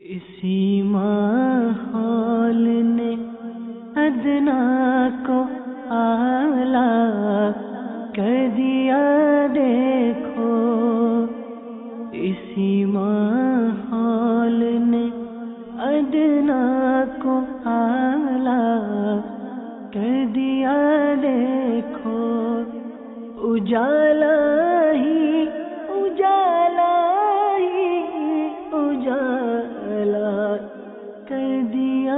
اسی ماحول نے ادنا کو اعلیٰ کر دیا دیکھو، اسی ماحول نے ادنا کو اعلیٰ کر دیا دیکھو، اجالا ہی اجالا ہی اجالا کر دیا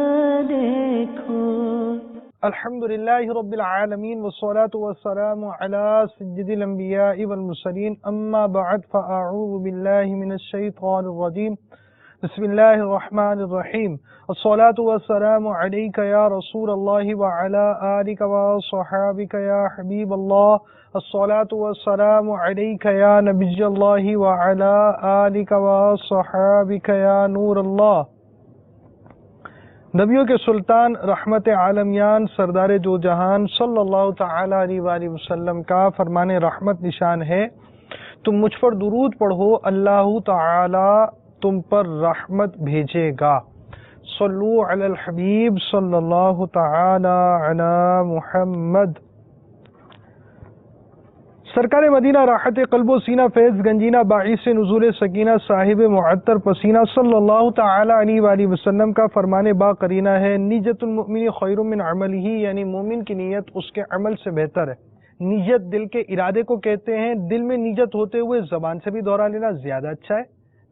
دیکھو۔ الحمدللہ رب العالمین والصلاة والسلام علی سید الانبیاء والمرسلین، اما بعد فاعوذ باللہ من الشیطان الرجیم، بسم اللہ الرحمن الرحیم، الصلاة والسلام علیک یا رسول اللہ وعلی آلک وصحابک یا حبیب اللہ، الصلاة والسلام علیک یا نبی اللہ وعلی آلک وصحابک یا نور اللہ۔ نبیوں کے سلطان رحمت عالمیان سردار جو جہان صلی اللہ تعالی علیہ وآلہ وسلم کا فرمان رحمت نشان ہے، تم مجھ پر درود پڑھو، اللہ تعالی تم پر رحمت بھیجے گا۔ صلو علی الحبیب صلی اللہ تعالی علی محمد۔ سرکار مدینہ راحت قلب و سینہ فیض گنجینہ باعث نزول سکینہ صاحب معطر پسینہ صلی اللہ تعالی علیہ وآلہ وسلم کا فرمان با قرینہ ہے، نیت المؤمن خیر من عملہ، یعنی مومن کی نیت اس کے عمل سے بہتر ہے۔ نیت دل کے ارادے کو کہتے ہیں، دل میں نیت ہوتے ہوئے زبان سے بھی دہرا لینا زیادہ اچھا ہے۔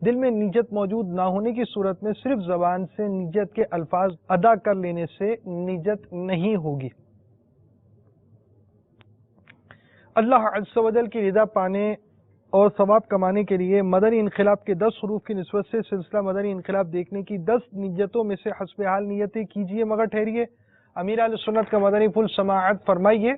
دل میں نیت موجود نہ ہونے کی صورت میں صرف زبان سے نیت کے الفاظ ادا کر لینے سے نیت نہیں ہوگی۔ اللہ عز و جل کی رضا پانے اور ثواب کمانے کے لیے مدنی انقلاب کے 10 حروف کی نسبت سے سلسلہ مدنی انقلاب دیکھنے کی 10 نیتوں میں سے حسب حال نیتیں کیجئے مگر ٹھہریے، امیر اہل سنت کا مدنی پھول سماعت فرمائیے۔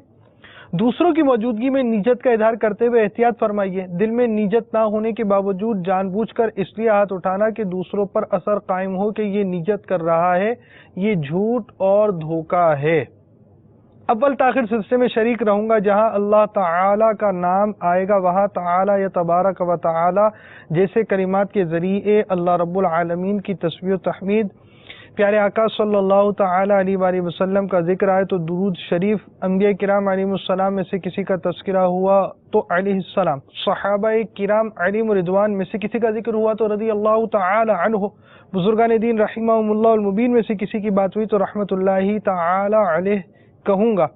دوسروں کی موجودگی میں نیت کا اظہار کرتے ہوئے احتیاط فرمائیے۔ دل میں نیت نہ ہونے کے باوجود جان بوجھ کر اس لیے ہاتھ اٹھانا کہ دوسروں پر اثر قائم ہو کہ یہ نیت کر رہا ہے، یہ جھوٹ اور دھوکہ ہے۔ اول تاخیر سلسلے میں شریک رہوں گا، جہاں اللہ تعالی کا نام آئے گا وہاں تعالی یا تبارک و تعالی جیسے کلمات کے ذریعے اللہ رب العالمین کی تسبیح و تحمید، پیارے آقا صلی اللہ تعالی علیہ وآلہ وسلم کا ذکر آئے تو درود شریف، انبیاء کرام علیہم السلام میں سے کسی کا تذکرہ ہوا تو علیہ السلام، صحابہ کرام علیہم رضوان میں سے کسی کا ذکر ہوا تو رضی اللہ تعالی عنہ، بزرگان دین رحمہم اللہ المبین میں سے کسی کی بات ہوئی تو رحمت اللہ تعالی علیہ کہوں گا۔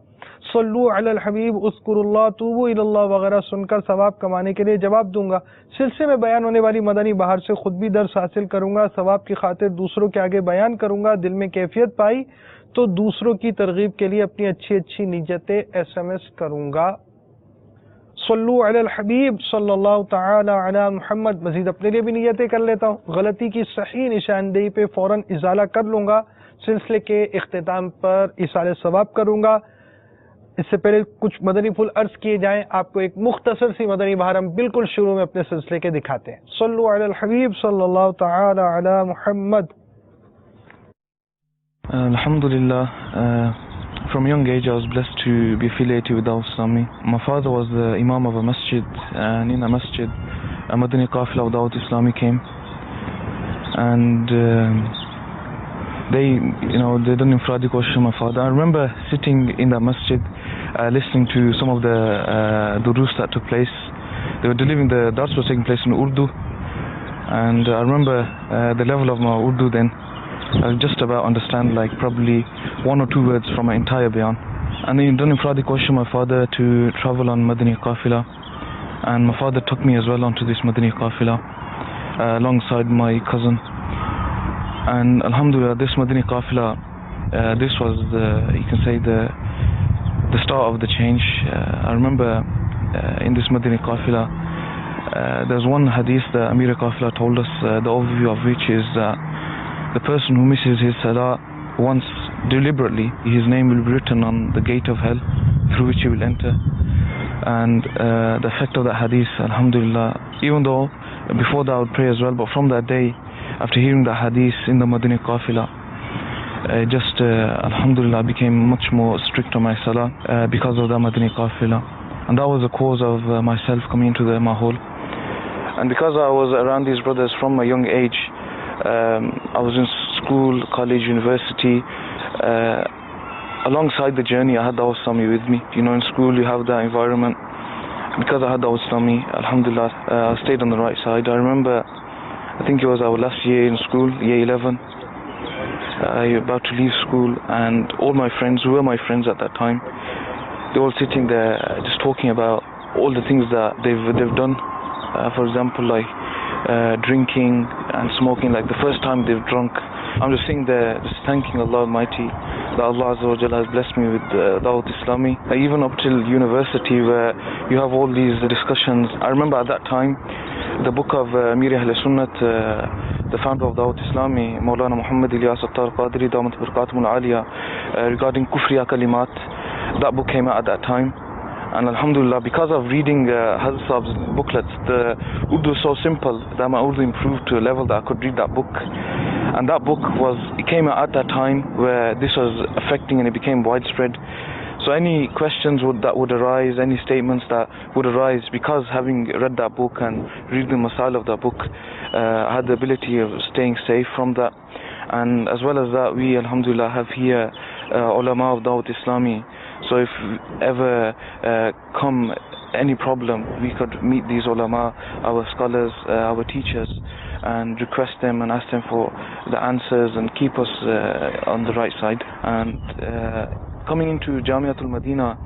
صلو علی الحبیب، اذکر اللہ، توبو الی اللہ وغیرہ سن کر ثواب کمانے کے لیے جواب دوں گا۔ سلسلے میں بیان ہونے والی مدنی بہار سے خود بھی درس حاصل کروں گا، ثواب کی خاطر دوسروں کے آگے بیان کروں گا۔ دل میں کیفیت پائی تو دوسروں کی ترغیب کے لیے اپنی اچھی اچھی نیتیں SMS کروں گا۔ صلو علی الحبیب صلی اللہ تعالی علی محمد۔ مزید اپنے لیے بھی نیتیں کر لیتا ہوں، غلطی کی صحیح نشاندہی پہ فوراً ازالہ کر لوں گا۔ سلسلے کے اختتام پر ایصال ثواب کروں گا۔ اس سے پہلے کچھ مدنی پھول عرض کیے جائیں، آپ کو ایک مختصر سی مدنی بہار ہم بالکل شروع میں اپنے سلسلے کے دکھاتے ہیں۔ صلو علی الحبیب صلی اللہ تعالی علی محمد۔ Alhamdulillah, from young age I was blessed to be affiliated with Dawah Islami. My father was the imam of a masjid, and in a masjid a Madani Qafila of Dawah Islami came, and they done infradi koshsh my father. I remember sitting in that masjid listening to some of the durus that took place. They were delivering, the dars was taking place in Urdu, and I remember the level of my Urdu then, I just about understand like probably 1 or 2 words from my entire bayan. And then done infradi koshsh my father to travel on Madani Qafila, and my father took me as well onto this Madani Qafila alongside my cousin. And alhamdulillah, this Madani Qafila, this was you can say the start of the change. I remember in this Madani Qafila, there's one hadith that Amir Qafila told us, the overview of which is that the person who misses his salah once deliberately, his name will be written on the gate of hell through which he will enter. And the effect of that hadith, alhamdulillah, even though before that I would pray as well, but from that day, after hearing the hadith in the Madani Qafila, alhamdulillah, I became much more strict on my salah because of the Madani Qafila. And that was the cause of myself coming into the mahol. And because I was around these brothers from a young age, I was in school, college, university. Alongside the journey, I had Dawah Islami with me. You know, in school you have that environment. Because I had Dawah Islami, alhamdulillah, I stayed on the right side. I remember, I think it was our last year in school, year 11. About to leave school, and all my friends, who were my friends at that time, they were all sitting there just talking about all the things that they've done. For example, like drinking and smoking, like the first time they've drunk. I'm just sitting there, just thanking Allah Almighty that Allah Azza wa Jalla has blessed me with Dawat Islami. Even up till university, where you have all these discussions. I remember at that time, the book of Amir Ahl Sunnat, the founder of Dawat Islami, Maulana Muhammad Ilyas Attar Qadri Damat Barakatum Al-Aliyah, regarding Kufriya Kalimat, that book came out at that time. And alhamdulillah, because of reading Hazrat Saab's booklets, the Urdu is so simple that my Urdu improved to a level that I could read that book. And that book it came out at that time where this was affecting, and it became widespread. So any questions that would arise, any statements that would arise, because having read that book and reading the masail of that book, I had the ability of staying safe from that. And as well as that, we alhamdulillah have here ulama of Dawat Islami. So if ever come any problem, we could meet these ulama, our scholars, our teachers, and request them and ask them for the answers and keep us on the right side. And coming into Jamiatul Madina,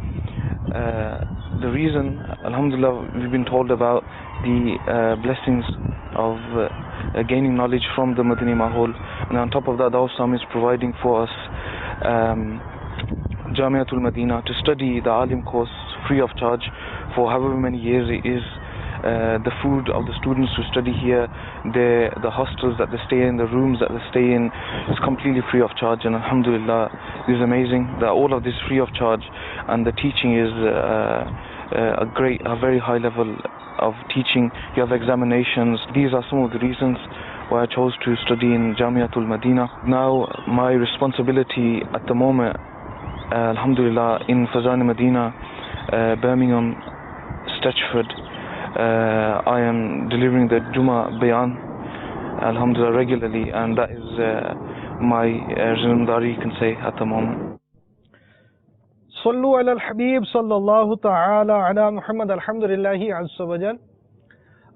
the reason, alhamdulillah, we've been told about the blessings of gaining knowledge from the Madani Mahol, and on top of that, Dawah Islami is providing for us Jamiatul Madina to study the Alim course free of charge for however many years it is. The food of the students who study here, the hostels that they stay in, the rooms that they stay in, is completely free of charge. And alhamdulillah, it is amazing that all of this is free of charge, and the teaching is a very high level of teaching. You have examinations. These are some of the reasons why I chose to study in Jamiatul Madina. Now my responsibility at the moment, alhamdulillah, in Fazan Medina, Birmingham, Stretchford, I am delivering the Juma Bayan, alhamdulillah, regularly, and that is my zimdari, you can say, at the moment. Sallu ala al-Habib sallallahu ta'ala ala Muhammad. alhamdulillahi azza wa jal.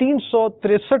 363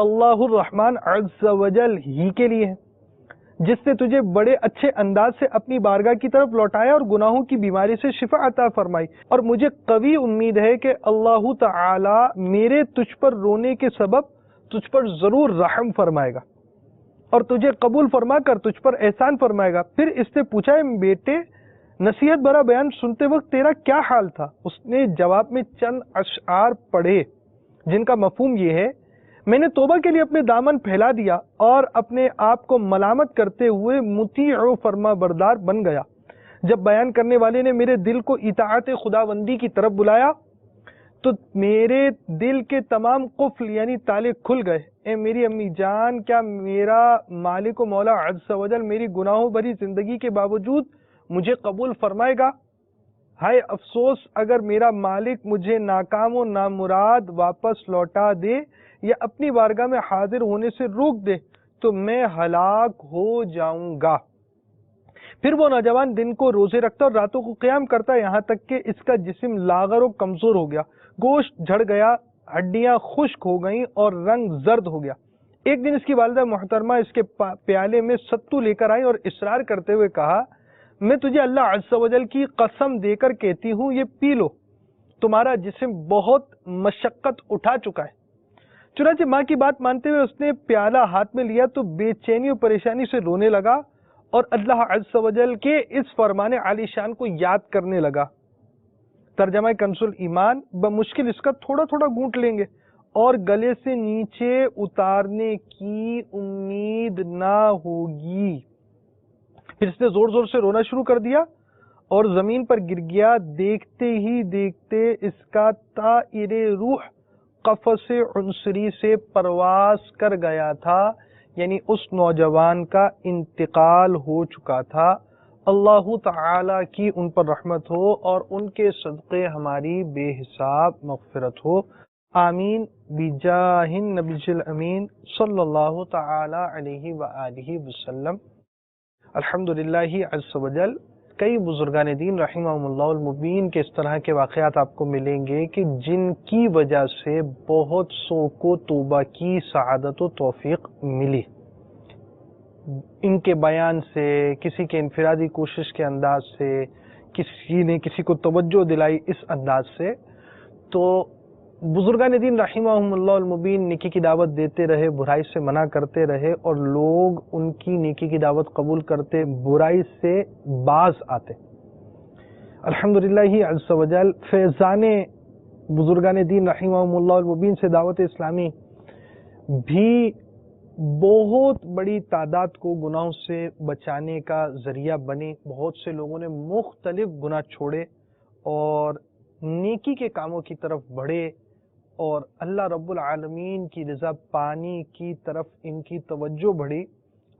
اللہ الرحمن عز وجل ہی کے لیے ہے، جس نے تجھے بڑے اچھے انداز سے اپنی بارگاہ کی طرف لوٹایا اور گناہوں کی بیماری سے شفا عطا فرمائی، اور مجھے قوی امید ہے کہ اللہ تعالی میرے تجھ پر رونے کے سبب تجھ پر ضرور رحم فرمائے گا اور تجھے قبول فرما کر تجھ پر احسان فرمائے گا۔ پھر اس نے پوچھا، بیٹے نصیحت بھرا بیان سنتے وقت تیرا کیا حال تھا؟ اس نے جواب میں چند اشعار پڑھے جن کا مفہوم یہ ہے، میں نے توبہ کے لیے اپنے دامن پھیلا دیا اور اپنے آپ کو ملامت کرتے ہوئے مطیع و فرما بردار بن گیا۔ جب بیان کرنے والے نے میرے دل کو اطاعت خداوندی کی طرف بلایا تو میرے دل کے تمام قفل یعنی تالے کھل گئے۔ اے میری امی جان، کیا میرا مالک و مولا عز و جل میری گناہوں بھری زندگی کے باوجود مجھے قبول فرمائے گا؟ ہائے افسوس اگر میرا مالک مجھے ناکام و نامراد واپس لوٹا دے یا اپنی بارگاہ میں حاضر ہونے سے روک دے تو میں ہلاک ہو جاؤں گا۔ پھر وہ نوجوان دن کو روزے رکھتا اور راتوں کو قیام کرتا، یہاں تک کہ اس کا جسم لاغر و کمزور ہو گیا، گوشت جھڑ گیا، ہڈیاں خشک ہو گئیں اور رنگ زرد ہو گیا۔ ایک دن اس کی والدہ محترمہ اس کے پیالے میں ستو لے کر آئی اور اصرار کرتے ہوئے کہا، میں تجھے اللہ عز و جل کی قسم دے کر کہتی ہوں یہ پی لو، تمہارا جسم بہت مشقت اٹھا چکا ہے۔ چنانچہ ماں کی بات مانتے ہوئے اس نے پیالہ ہاتھ میں لیا تو بے چینی اور پریشانی سے رونے لگا اور اللہ عز و جل کے اس فرمان عالی شان کو یاد کرنے لگا۔ ترجمہ کنز الایمان، بمشکل اس کا تھوڑا تھوڑا گھونٹ لیں گے اور گلے سے نیچے اتارنے کی امید نہ ہوگی۔ پھر اس نے زور زور سے رونا شروع کر دیا اور زمین پر گر گیا۔ دیکھتے ہی دیکھتے اس کا طائر روح قفس عنصری سے پرواز کر گیا تھا، یعنی اس نوجوان کا انتقال ہو چکا تھا۔ اللہ تعالی کی ان پر رحمت ہو اور ان کے صدقے ہماری بے حساب مغفرت ہو، آمین بجاہ النبی الامین صلی اللہ تعالی علیہ وآلہ وسلم۔ الحمدللہ عز و جل، کئی بزرگان دین رحمہم اللہ المبین کے اس طرح کے واقعات آپ کو ملیں گے کہ جن کی وجہ سے بہت سو کو توبہ کی سعادت و توفیق ملی، ان کے بیان سے، کسی کے انفرادی کوشش کے انداز سے، کسی نے کسی کو توجہ دلائی اس انداز سے۔ تو بزرگان دین رحمہم اللہ المبین نیکی کی دعوت دیتے رہے، برائی سے منع کرتے رہے اور لوگ ان کی نیکی کی دعوت قبول کرتے، برائی سے باز آتے۔ الحمدللہ عز و جل، فیضان بزرگان دین رحمہم اللہ المبین سے دعوت اسلامی بھی بہت بڑی تعداد کو گناہوں سے بچانے کا ذریعہ بنے۔ بہت سے لوگوں نے مختلف گناہ چھوڑے اور نیکی کے کاموں کی طرف بڑھے اور اللہ رب العالمین کی رضا پانی کی طرف ان کی توجہ بڑھی۔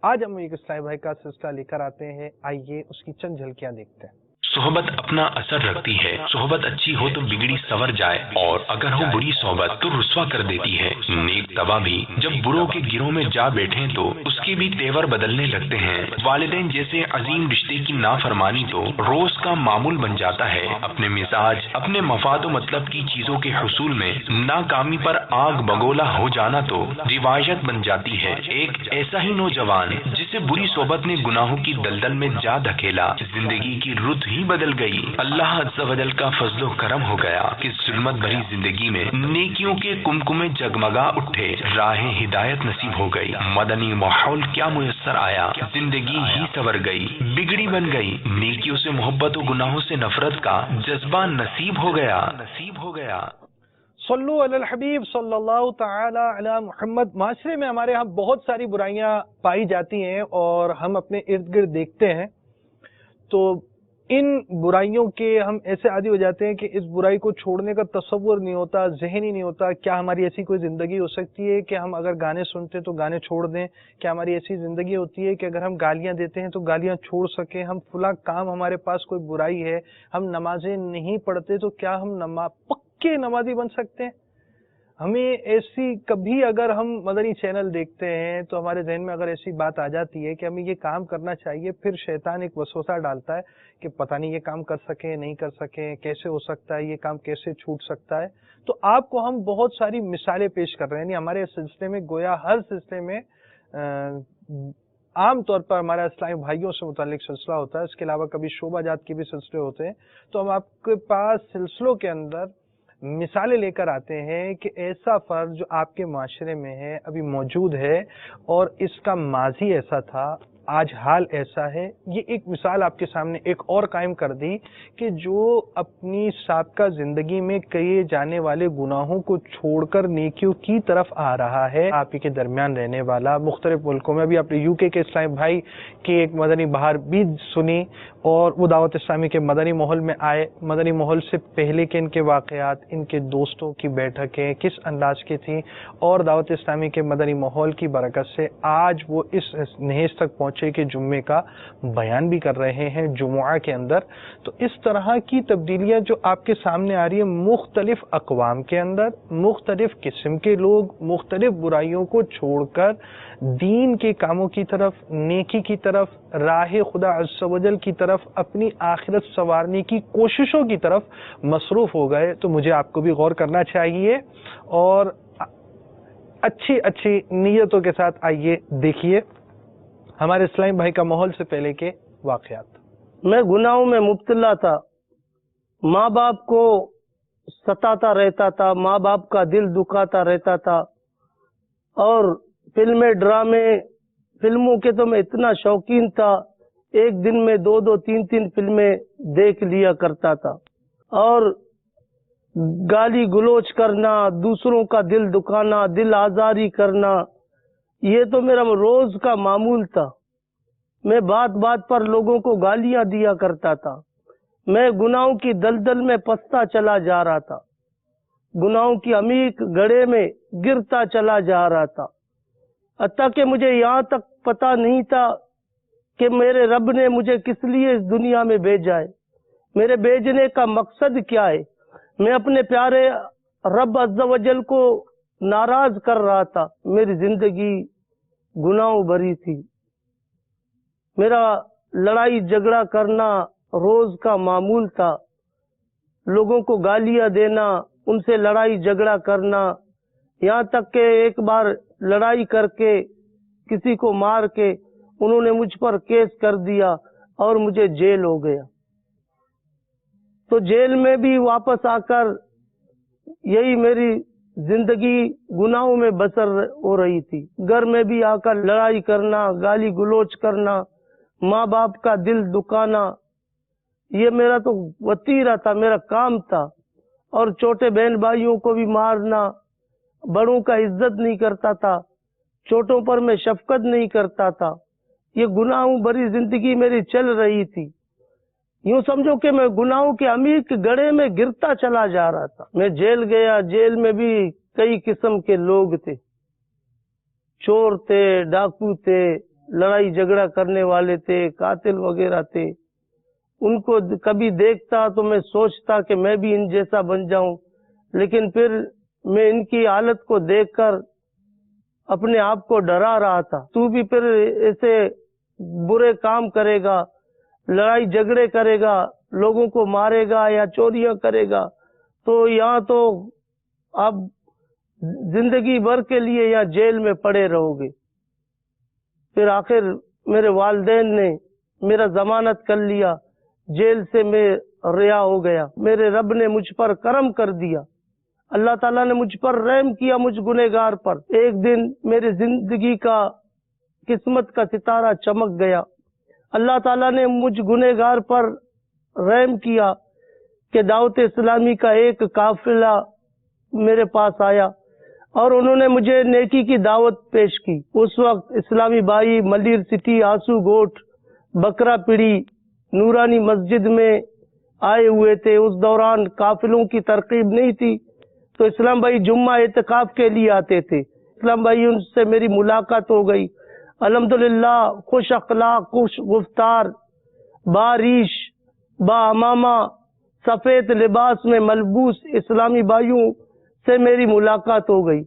آج ہم ایک اسلامی بھائی کا سلسلہ لے کر آتے ہیں، آئیے اس کی چند جھلکیاں دیکھتے ہیں۔ صحبت اپنا اثر رکھتی ہے، صحبت اچھی ہو تو بگڑی سنور جائے اور اگر ہو بری صحبت تو رسوا کر دیتی ہے۔ نیک تباہ بھی جب بروں کے گروہ میں جا بیٹھیں تو اس کے بھی تیور بدلنے لگتے ہیں۔ والدین جیسے عظیم رشتے کی نافرمانی تو روز کا معمول بن جاتا ہے۔ اپنے مزاج، اپنے مفاد و مطلب کی چیزوں کے حصول میں ناکامی پر آگ بگولا ہو جانا تو روایت بن جاتی ہے۔ ایک ایسا ہی نوجوان جسے بری صحبت نے گناہوں کی دلدل میں جا دھکیلا، زندگی کی رت ہی بدل گئی۔ اللہ عز و جل کا فضل و کرم ہو گیا کہ ظلمت بھری زندگی میں نیکیوں کے کمکمے جگمگا اٹھے، راہ ہدایت نصیب ہو گئی، مدنی ماحول کیا میسر آیا، زندگی ہی سنور گئی، بگڑی بن گئی، نیکیوں سے محبت و گناہوں سے نفرت کا جذبہ نصیب ہو گیا۔ صلو علی الحبیب صلی اللہ تعالی علی محمد۔ معاشرے میں ہمارے ہاں بہت ساری برائیاں پائی جاتی ہیں اور ہم اپنے ارد گرد دیکھتے ہیں تو ان برائیوں کے ہم ایسے عادی ہو جاتے ہیں کہ اس برائی کو چھوڑنے کا تصور نہیں ہوتا، ذہن ہی نہیں ہوتا۔ کیا ہماری ایسی کوئی زندگی ہو سکتی ہے کہ ہم اگر گانے سنتے ہیں تو گانے چھوڑ دیں؟ کیا ہماری ایسی زندگی ہوتی ہے کہ اگر ہم گالیاں دیتے ہیں تو گالیاں چھوڑ سکیں؟ ہم فلاں کام، ہمارے پاس کوئی برائی ہے، ہم نمازیں نہیں پڑھتے تو کیا ہم پکے نمازی بن سکتے ہیں؟ ہمیں ایسی کبھی اگر ہم مدنی چینل دیکھتے ہیں تو ہمارے ذہن میں اگر ایسی بات آ جاتی ہے کہ ہمیں یہ کام کرنا چاہیے، پھر شیطان ایک وسوسہ ڈالتا ہے کہ پتہ نہیں یہ کام کر سکیں نہیں کر سکیں، کیسے ہو سکتا ہے، یہ کام کیسے چھوٹ سکتا ہے. تو آپ کو ہم بہت ساری مثالیں پیش کر رہے ہیں. یعنی ہمارے سلسلے میں گویا ہر سلسلے میں عام طور پر ہمارا اسلامی بھائیوں سے متعلق سلسلہ ہوتا ہے، اس کے علاوہ کبھی شعبہ جات کے بھی سلسلے ہوتے ہیں. تو ہم آپ کے پاس سلسلوں کے اندر مثالیں لے کر آتے ہیں کہ ایسا فرض جو آپ کے معاشرے میں ہے، ابھی موجود ہے، اور اس کا ماضی ایسا تھا، آج حال ایسا ہے. یہ ایک مثال آپ کے سامنے ایک اور قائم کر دی کہ جو اپنی سابقہ زندگی میں کیے جانے والے گناہوں کو چھوڑ کر نیکیوں کی طرف آ رہا ہے. آپ ہی کے درمیان رہنے والا، مختلف ملکوں میں، ابھی آپ نے یو کے اسلامی بھائی کی ایک مدنی بہار بھی سنی، اور وہ دعوت اسلامی کے مدنی ماحول میں آئے. مدنی ماحول سے پہلے کے ان کے واقعات، ان کے دوستوں کی بیٹھکیں کس انداز کی تھیں، اور دعوت اسلامی کے مدنی ماحول کی برکت سے آج وہ اس نہج تک پہنچے کہ جمعے کا بیان بھی کر رہے ہیں جمعہ کے اندر. تو اس طرح کی تبدیلیاں جو آپ کے سامنے آ رہی ہیں مختلف اقوام کے اندر، مختلف قسم کے لوگ مختلف برائیوں کو چھوڑ کر دین کے کاموں کی طرف، نیکی کی طرف، راہ خدا عز و جل کی طرف، اپنی آخرت سنوارنے کی کوششوں کی طرف مصروف ہو گئے. تو مجھے آپ کو بھی غور کرنا چاہیے اور اچھی اچھی نیتوں کے ساتھ آئیے دیکھیے ہمارے اسلامی بھائی کا ماحول سے پہلے کے واقعات. میں گناہوں میں مبتلا تھا، ماں باپ کو ستاتا رہتا تھا، ماں باپ کا دل دکھاتا رہتا تھا، اور فلمیں ڈرامے فلموں کے تو میں اتنا شوقین تھا، ایک دن میں 2 3 فلمیں دیکھ لیا کرتا تھا. اور گالی گلوچ کرنا، دوسروں کا دل دکھانا، دل آزاری کرنا، یہ تو میرا روز کا معمول تھا. میں بات بات پر لوگوں کو گالیاں دیا کرتا تھا. میں گناہوں کی دلدل میں پستا چلا جا رہا تھا، گناہوں کی عمیق گڑھے میں گرتا چلا جا رہا تھا، حتیٰ کہ مجھے یہاں تک پتہ نہیں تھا کہ میرے رب نے مجھے کس لیے اس دنیا میں بھیجا ہے، میرے بھیجنے کا مقصد کیا ہے. میں اپنے پیارے رب عز و جل کو ناراض کر رہا تھا. میری زندگی گناہوں بھری تھی. میرا لڑائی جھگڑا کرنا روز کا معمول تھا، لوگوں کو گالیاں دینا، ان سے لڑائی جھگڑا کرنا، یہاں تک کہ ایک بار لڑائی کر کے کسی کو مار کے انہوں نے مجھ پر کیس کر دیا اور مجھے جیل ہو گیا. تو جیل میں بھی واپس آ کر یہی میری زندگی گناہوں میں بسر ہو رہی تھی. گھر میں بھی آ کر لڑائی کرنا، گالی گلوچ کرنا، ماں باپ کا دل دکھانا، یہ میرا تو وتیرہ تھا، میرا کام تھا. اور چھوٹے بہن بھائیوں کو بھی مارنا، بڑوں کا عزت نہیں کرتا تھا، چھوٹوں پر میں شفقت نہیں کرتا تھا. یہ گناہوں بھری زندگی میری چل رہی تھی. یوں سمجھو کہ میں گناہوں کے عمیق گڑھے میں گرتا چلا جا رہا تھا. میں جیل گیا، جیل میں بھی کئی قسم کے لوگ تھے، چور تھے، ڈاکو تھے، لڑائی جھگڑا کرنے والے تھے، قاتل وغیرہ تھے. ان کو کبھی دیکھتا تو میں سوچتا کہ میں بھی ان جیسا بن جاؤں، لیکن پھر میں ان کی حالت کو دیکھ کر اپنے آپ کو ڈرا رہا تھا. تو بھی پھر ایسے برے کام کرے گا، لڑائی جھگڑے کرے گا، لوگوں کو مارے گا یا چوریاں کرے گا، تو یہاں تو آپ زندگی بھر کے لیے یا جیل میں پڑے رہو گے. پھر آخر میرے والدین نے میرا ضمانت کر لیا، جیل سے میں رہا ہو گیا. میرے رب نے مجھ پر کرم کر دیا، اللہ تعالیٰ نے مجھ پر رحم کیا، مجھ گنہگار پر. ایک دن میری زندگی کا قسمت کا ستارہ چمک گیا. اللہ تعالیٰ نے مجھ گنہگار پر رحم کیا کہ دعوت اسلامی کا ایک قافلہ میرے پاس آیا اور انہوں نے مجھے نیکی کی دعوت پیش کی. اس وقت اسلامی بھائی ملیر سٹی، آسو گوٹ، بکرا پڑی، نورانی مسجد میں آئے ہوئے تھے. اس دوران قافلوں کی ترقیب نہیں تھی، تو اسلام بھائی جمعہ اعتکاف کے لیے آتے تھے. اسلام بھائی ان سے میری ملاقات ہو گئی. الحمدللہ خوش اخلاق، خوش گفتار، باریش، با امامہ، سفید لباس میں ملبوس اسلامی بھائیوں سے میری ملاقات ہو گئی۔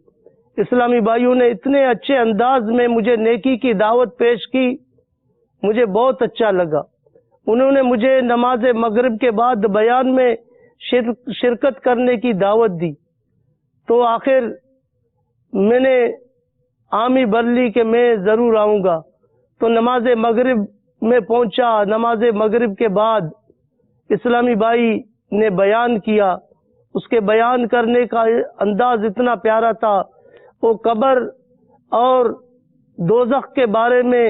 اسلامی بھائیوں نے اتنے اچھے انداز میں مجھے نیکی کی دعوت پیش کی، مجھے بہت اچھا لگا۔ انہوں نے مجھے نماز مغرب کے بعد بیان میں شرکت کرنے کی دعوت دی، تو آخر میں نے عامی برلی کہ میں ضرور آؤں گا، تو نماز مغرب میں پہنچا۔ نماز مغرب کے بعد اسلامی بھائی نے بیان کیا، اس کے بیان کرنے کا انداز اتنا پیارا تھا، وہ قبر اور دوزخ کے بارے میں،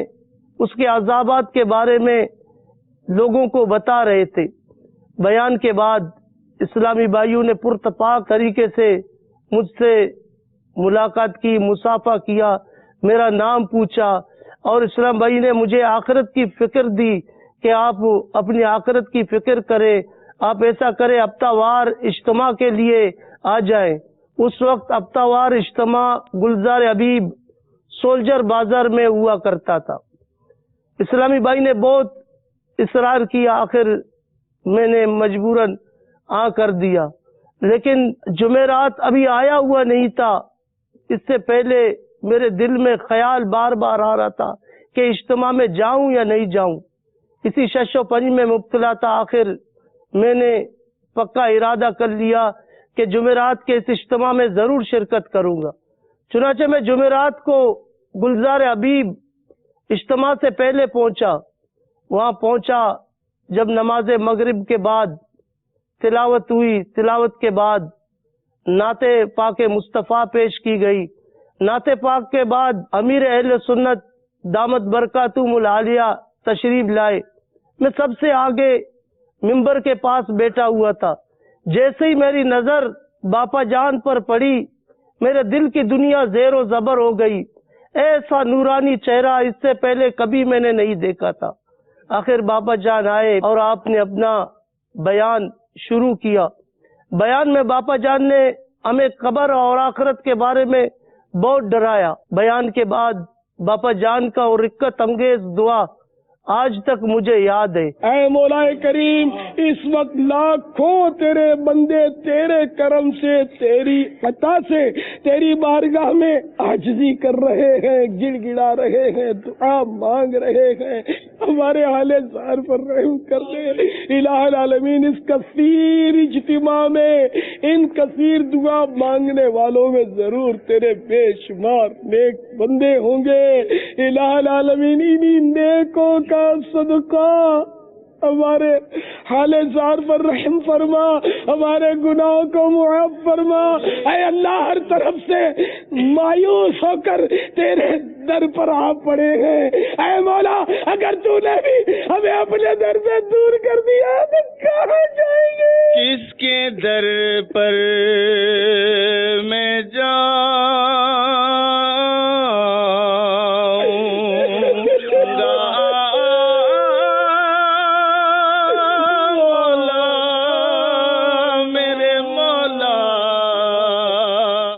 اس کے عذابات کے بارے میں لوگوں کو بتا رہے تھے۔ بیان کے بعد اسلامی بھائیوں نے پرتپاک طریقے سے مجھ سے ملاقات کی، مصافحہ کیا، میرا نام پوچھا، اور اسلام بھائی نے مجھے آخرت کی فکر دی کہ آپ اپنی آخرت کی فکر کریں، آپ ایسا کریں ہفتہ وار اجتماع کے لیے آ جائیں۔ اس وقت ہفتہ وار اجتماع گلزار حبیب سولجر بازار میں ہوا کرتا تھا۔ اسلامی بھائی نے بہت اصرار کیا، آخر میں نے مجبوراً کر دیا، لیکن جمعرات ابھی آیا ہوا نہیں تھا۔ اس سے پہلے میرے دل میں خیال بار بار آ رہا تھا کہ اجتماع میں جاؤں یا نہیں جاؤں، اسی شش و پنج میں مبتلا تھا۔ آخر میں نے پکا ارادہ کر لیا کہ جمعرات کے اس اجتماع میں ضرور شرکت کروں گا۔ چنانچہ میں جمعرات کو گلزار حبیب اجتماع سے پہلے پہنچا۔ وہاں پہنچا جب نماز مغرب کے بعد تلاوت ہوئی، تلاوت کے بعد نعت پاک مصطفیٰ پیش کی گئی۔ نعت پاک کے بعد امیر اہل سنت دامت برکاتہم العالیہ تشریف لائے۔ میں سب سے آگے ممبر کے پاس بیٹھا ہوا تھا۔ جیسے ہی میری نظر باپا جان پر پڑی، میرے دل کی دنیا زیر و زبر ہو گئی۔ ایسا نورانی چہرہ اس سے پہلے کبھی میں نے نہیں دیکھا تھا۔ آخر باپا جان آئے اور آپ نے اپنا بیان شروع کیا۔ بیان میں باپا جان نے ہمیں قبر اور آخرت کے بارے میں بہت ڈرایا۔ بیان کے بعد باپا جان کا اور رقت انگیز دعا آج تک مجھے یاد ہے۔ اے مولا کریم، اس وقت لاکھوں تیرے بندے تیرے کرم سے، تیری عطا سے تیری بارگاہ میں عاجزی کر رہے ہیں، گڑ گڑا رہے ہیں، دعا مانگ رہے ہیں۔ ہمارے حال زار پر رحم کر دے الہ العالمین۔ اس کثیر اجتماع میں، ان کثیر دعا مانگنے والوں میں ضرور تیرے بے شمار نیک بندے ہوں گے۔ الہ العالمین انہی نیکوں کا صدقہ ہمارے حال زار پر رحم فرما، ہمارے گناہوں کو معاف فرما۔ اے اللہ، ہر طرف سے مایوس ہو کر تیرے در پر آ پڑے ہیں۔ اے مولا، اگر تو نے بھی ہمیں اپنے در سے دور کر دیا تو کہاں جائیں گے؟ کس کے در پر میں جاؤں؟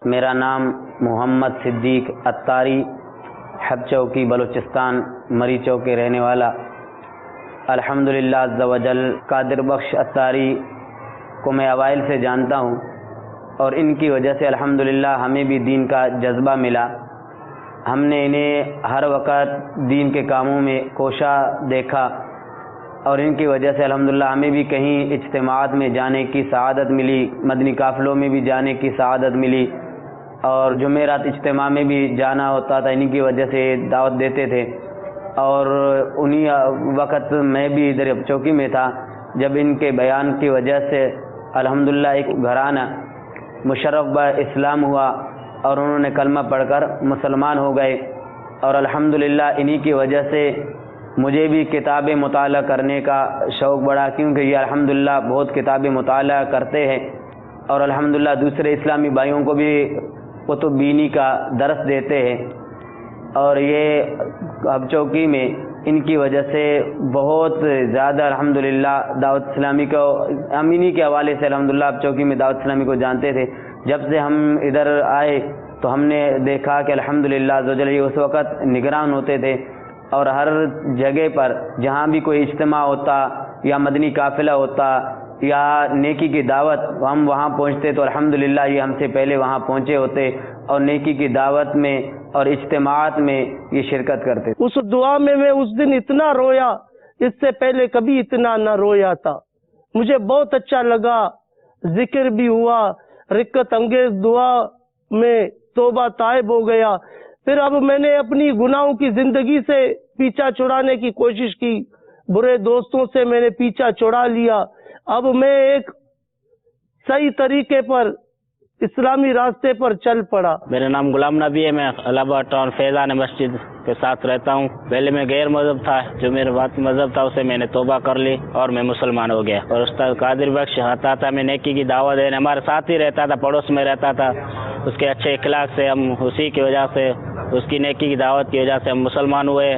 میرا نام محمد صدیق اتاری، حد چوکی بلوچستان مری چوک کے رہنے والا۔ الحمدللہ عز و جل قادر بخش اتاری کو میں اوائل سے جانتا ہوں، اور ان کی وجہ سے الحمدللہ ہمیں بھی دین کا جذبہ ملا۔ ہم نے انہیں ہر وقت دین کے کاموں میں کوشاں دیکھا، اور ان کی وجہ سے الحمدللہ ہمیں بھی کہیں اجتماعات میں جانے کی سعادت ملی، مدنی قافلوں میں بھی جانے کی سعادت ملی، اور جمعرات اجتماع میں بھی جانا ہوتا تھا، انہی کی وجہ سے دعوت دیتے تھے۔ اور انہی وقت میں بھی ادھر چوکی میں تھا جب ان کے بیان کی وجہ سے الحمدللہ ایک گھرانہ مشرف اسلام ہوا، اور انہوں نے کلمہ پڑھ کر مسلمان ہو گئے۔ اور الحمدللہ انہی کی وجہ سے مجھے بھی کتابیں مطالعہ کرنے کا شوق بڑھا، کیونکہ یہ الحمدللہ بہت کتابیں مطالعہ کرتے ہیں، اور الحمدللہ دوسرے اسلامی بھائیوں کو بھی کتب بینی کا درس دیتے ہیں۔ اور یہ اب چوکی میں ان کی وجہ سے بہت زیادہ الحمدللہ دعوت اسلامی کو، ہم انہی کے حوالے سے الحمدللہ اب چوکی میں دعوت اسلامی کو جانتے تھے۔ جب سے ہم ادھر آئے تو ہم نے دیکھا کہ الحمدللہ یہ اس وقت نگران ہوتے تھے، اور ہر جگہ پر جہاں بھی کوئی اجتماع ہوتا یا مدنی قافلہ ہوتا یا نیکی کی دعوت ہم وہاں پہنچتے تو الحمدللہ یہ ہم سے پہلے وہاں پہنچے ہوتے اور نیکی کی دعوت میں اور اجتماعات میں یہ شرکت کرتے. اس دعا میں اس دن اتنا رویا، اس سے پہلے کبھی اتنا نہ رویا تھا. مجھے بہت اچھا لگا، ذکر بھی ہوا، رکت انگیز دعا میں توبہ طائب ہو گیا. پھر اب میں نے اپنی گناہوں کی زندگی سے پیچھا چھڑانے کی کوشش کی، برے دوستوں سے میں نے پیچھا چھڑا لیا. اب میں ایک صحیح طریقے پر اسلامی راستے پر چل پڑا. میرا نام غلام نبی ہے، میں الہ آباد ٹاؤن فیضان مسجد کے ساتھ رہتا ہوں. پہلے میں غیر مذہب تھا، جو میرا مذہب تھا اسے میں نے توبہ کر لی اور میں مسلمان ہو گیا. اور استاد قادر بخش آتا تھا، میں نیکی کی دعوت دینے، ہمارے ساتھ ہی رہتا تھا، پڑوس میں رہتا تھا. اس کے اچھے اخلاق سے ہم اسی کی وجہ سے، اس کی نیکی کی دعوت کی وجہ سے ہم مسلمان ہوئے.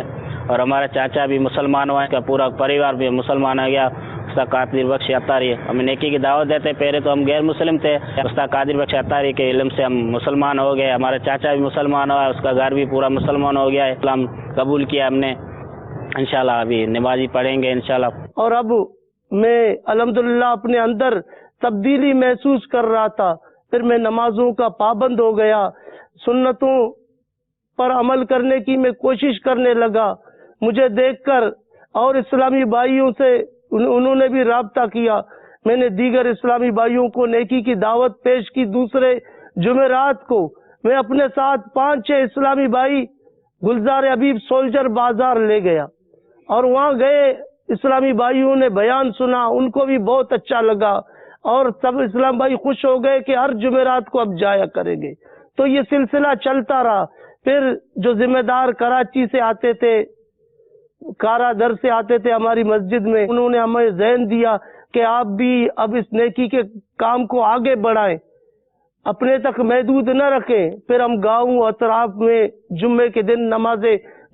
اور ہمارا چاچا بھی مسلمان ہوا، اس کا پورا پریوار بھی مسلمان ہو گیا. استاد قادر بخش اتاری ہم نیکی کی دعوت دیتے. پہلے تو ہم غیر مسلم تھے، استاد قادر بخش اتاری کے علم سے ہم مسلمان ہو گئے. ہمارا چاچا بھی مسلمان ہوا، اس کا گھر بھی پورا مسلمان ہو گیا. اسلام قبول کیا ہم نے. انشاءاللہ ابھی نمازی پڑھیں گے انشاءاللہ. اور اب میں الحمدللہ اپنے اندر تبدیلی محسوس کر رہا تھا. پھر میں نمازوں کا پابند ہو گیا، سنتوں پر عمل کرنے کی میں کوشش کرنے لگا. مجھے دیکھ کر اور اسلامی بھائیوں سے انہوں نے بھی رابطہ کیا. میں نے دیگر اسلامی بھائیوں کو نیکی کی دعوت پیش کی. دوسرے جمعرات کو میں اپنے ساتھ 5-6 اسلامی بھائی گلزار حبیب سولجر بازار لے گیا اور وہاں گئے. اسلامی بھائیوں نے بیان سنا، ان کو بھی بہت اچھا لگا اور سب اسلام بھائی خوش ہو گئے کہ ہر جمعرات کو اب جایا کریں گے. تو یہ سلسلہ چلتا رہا. پھر جو ذمہ دار کراچی سے آتے تھے، کارا در سے آتے تھے ہماری مسجد میں، انہوں نے ہمیں ذہن دیا کہ آپ بھی اب اس نیکی کے کام کو آگے بڑھائیں، اپنے تک محدود نہ رکھیں. پھر ہم گاؤں اطراف میں جمعے کے دن نماز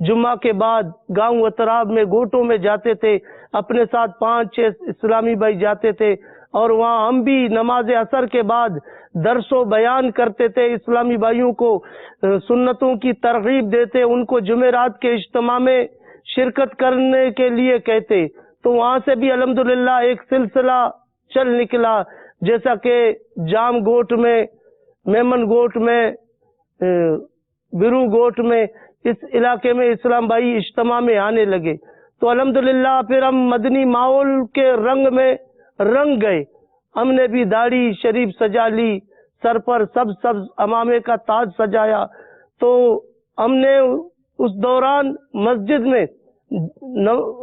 جمعہ کے بعد گاؤں اطراف میں گوٹوں میں جاتے تھے. اپنے ساتھ 5-6 اسلامی بھائی جاتے تھے اور وہاں ہم بھی نماز عصر کے بعد درس و بیان کرتے تھے. اسلامی بھائیوں کو سنتوں کی ترغیب دیتے، ان کو جمعرات کے اجتماع میں شرکت کرنے کے لیے کہتے. تو وہاں سے بھی الحمدللہ ایک سلسلہ چل نکلا. جیسا کہ جام گوٹ میں، میمن گوٹ میں، برو گوٹ میں، اس علاقے میں اسلام بھائی اجتماع میں آنے لگے. تو الحمدللہ پھر ہم مدنی ماحول کے رنگ میں رنگ گئے. ہم نے بھی داڑھی شریف سجا لی، سر پر سبز امامے کا تاج سجایا. تو ہم نے اس دوران مسجد میں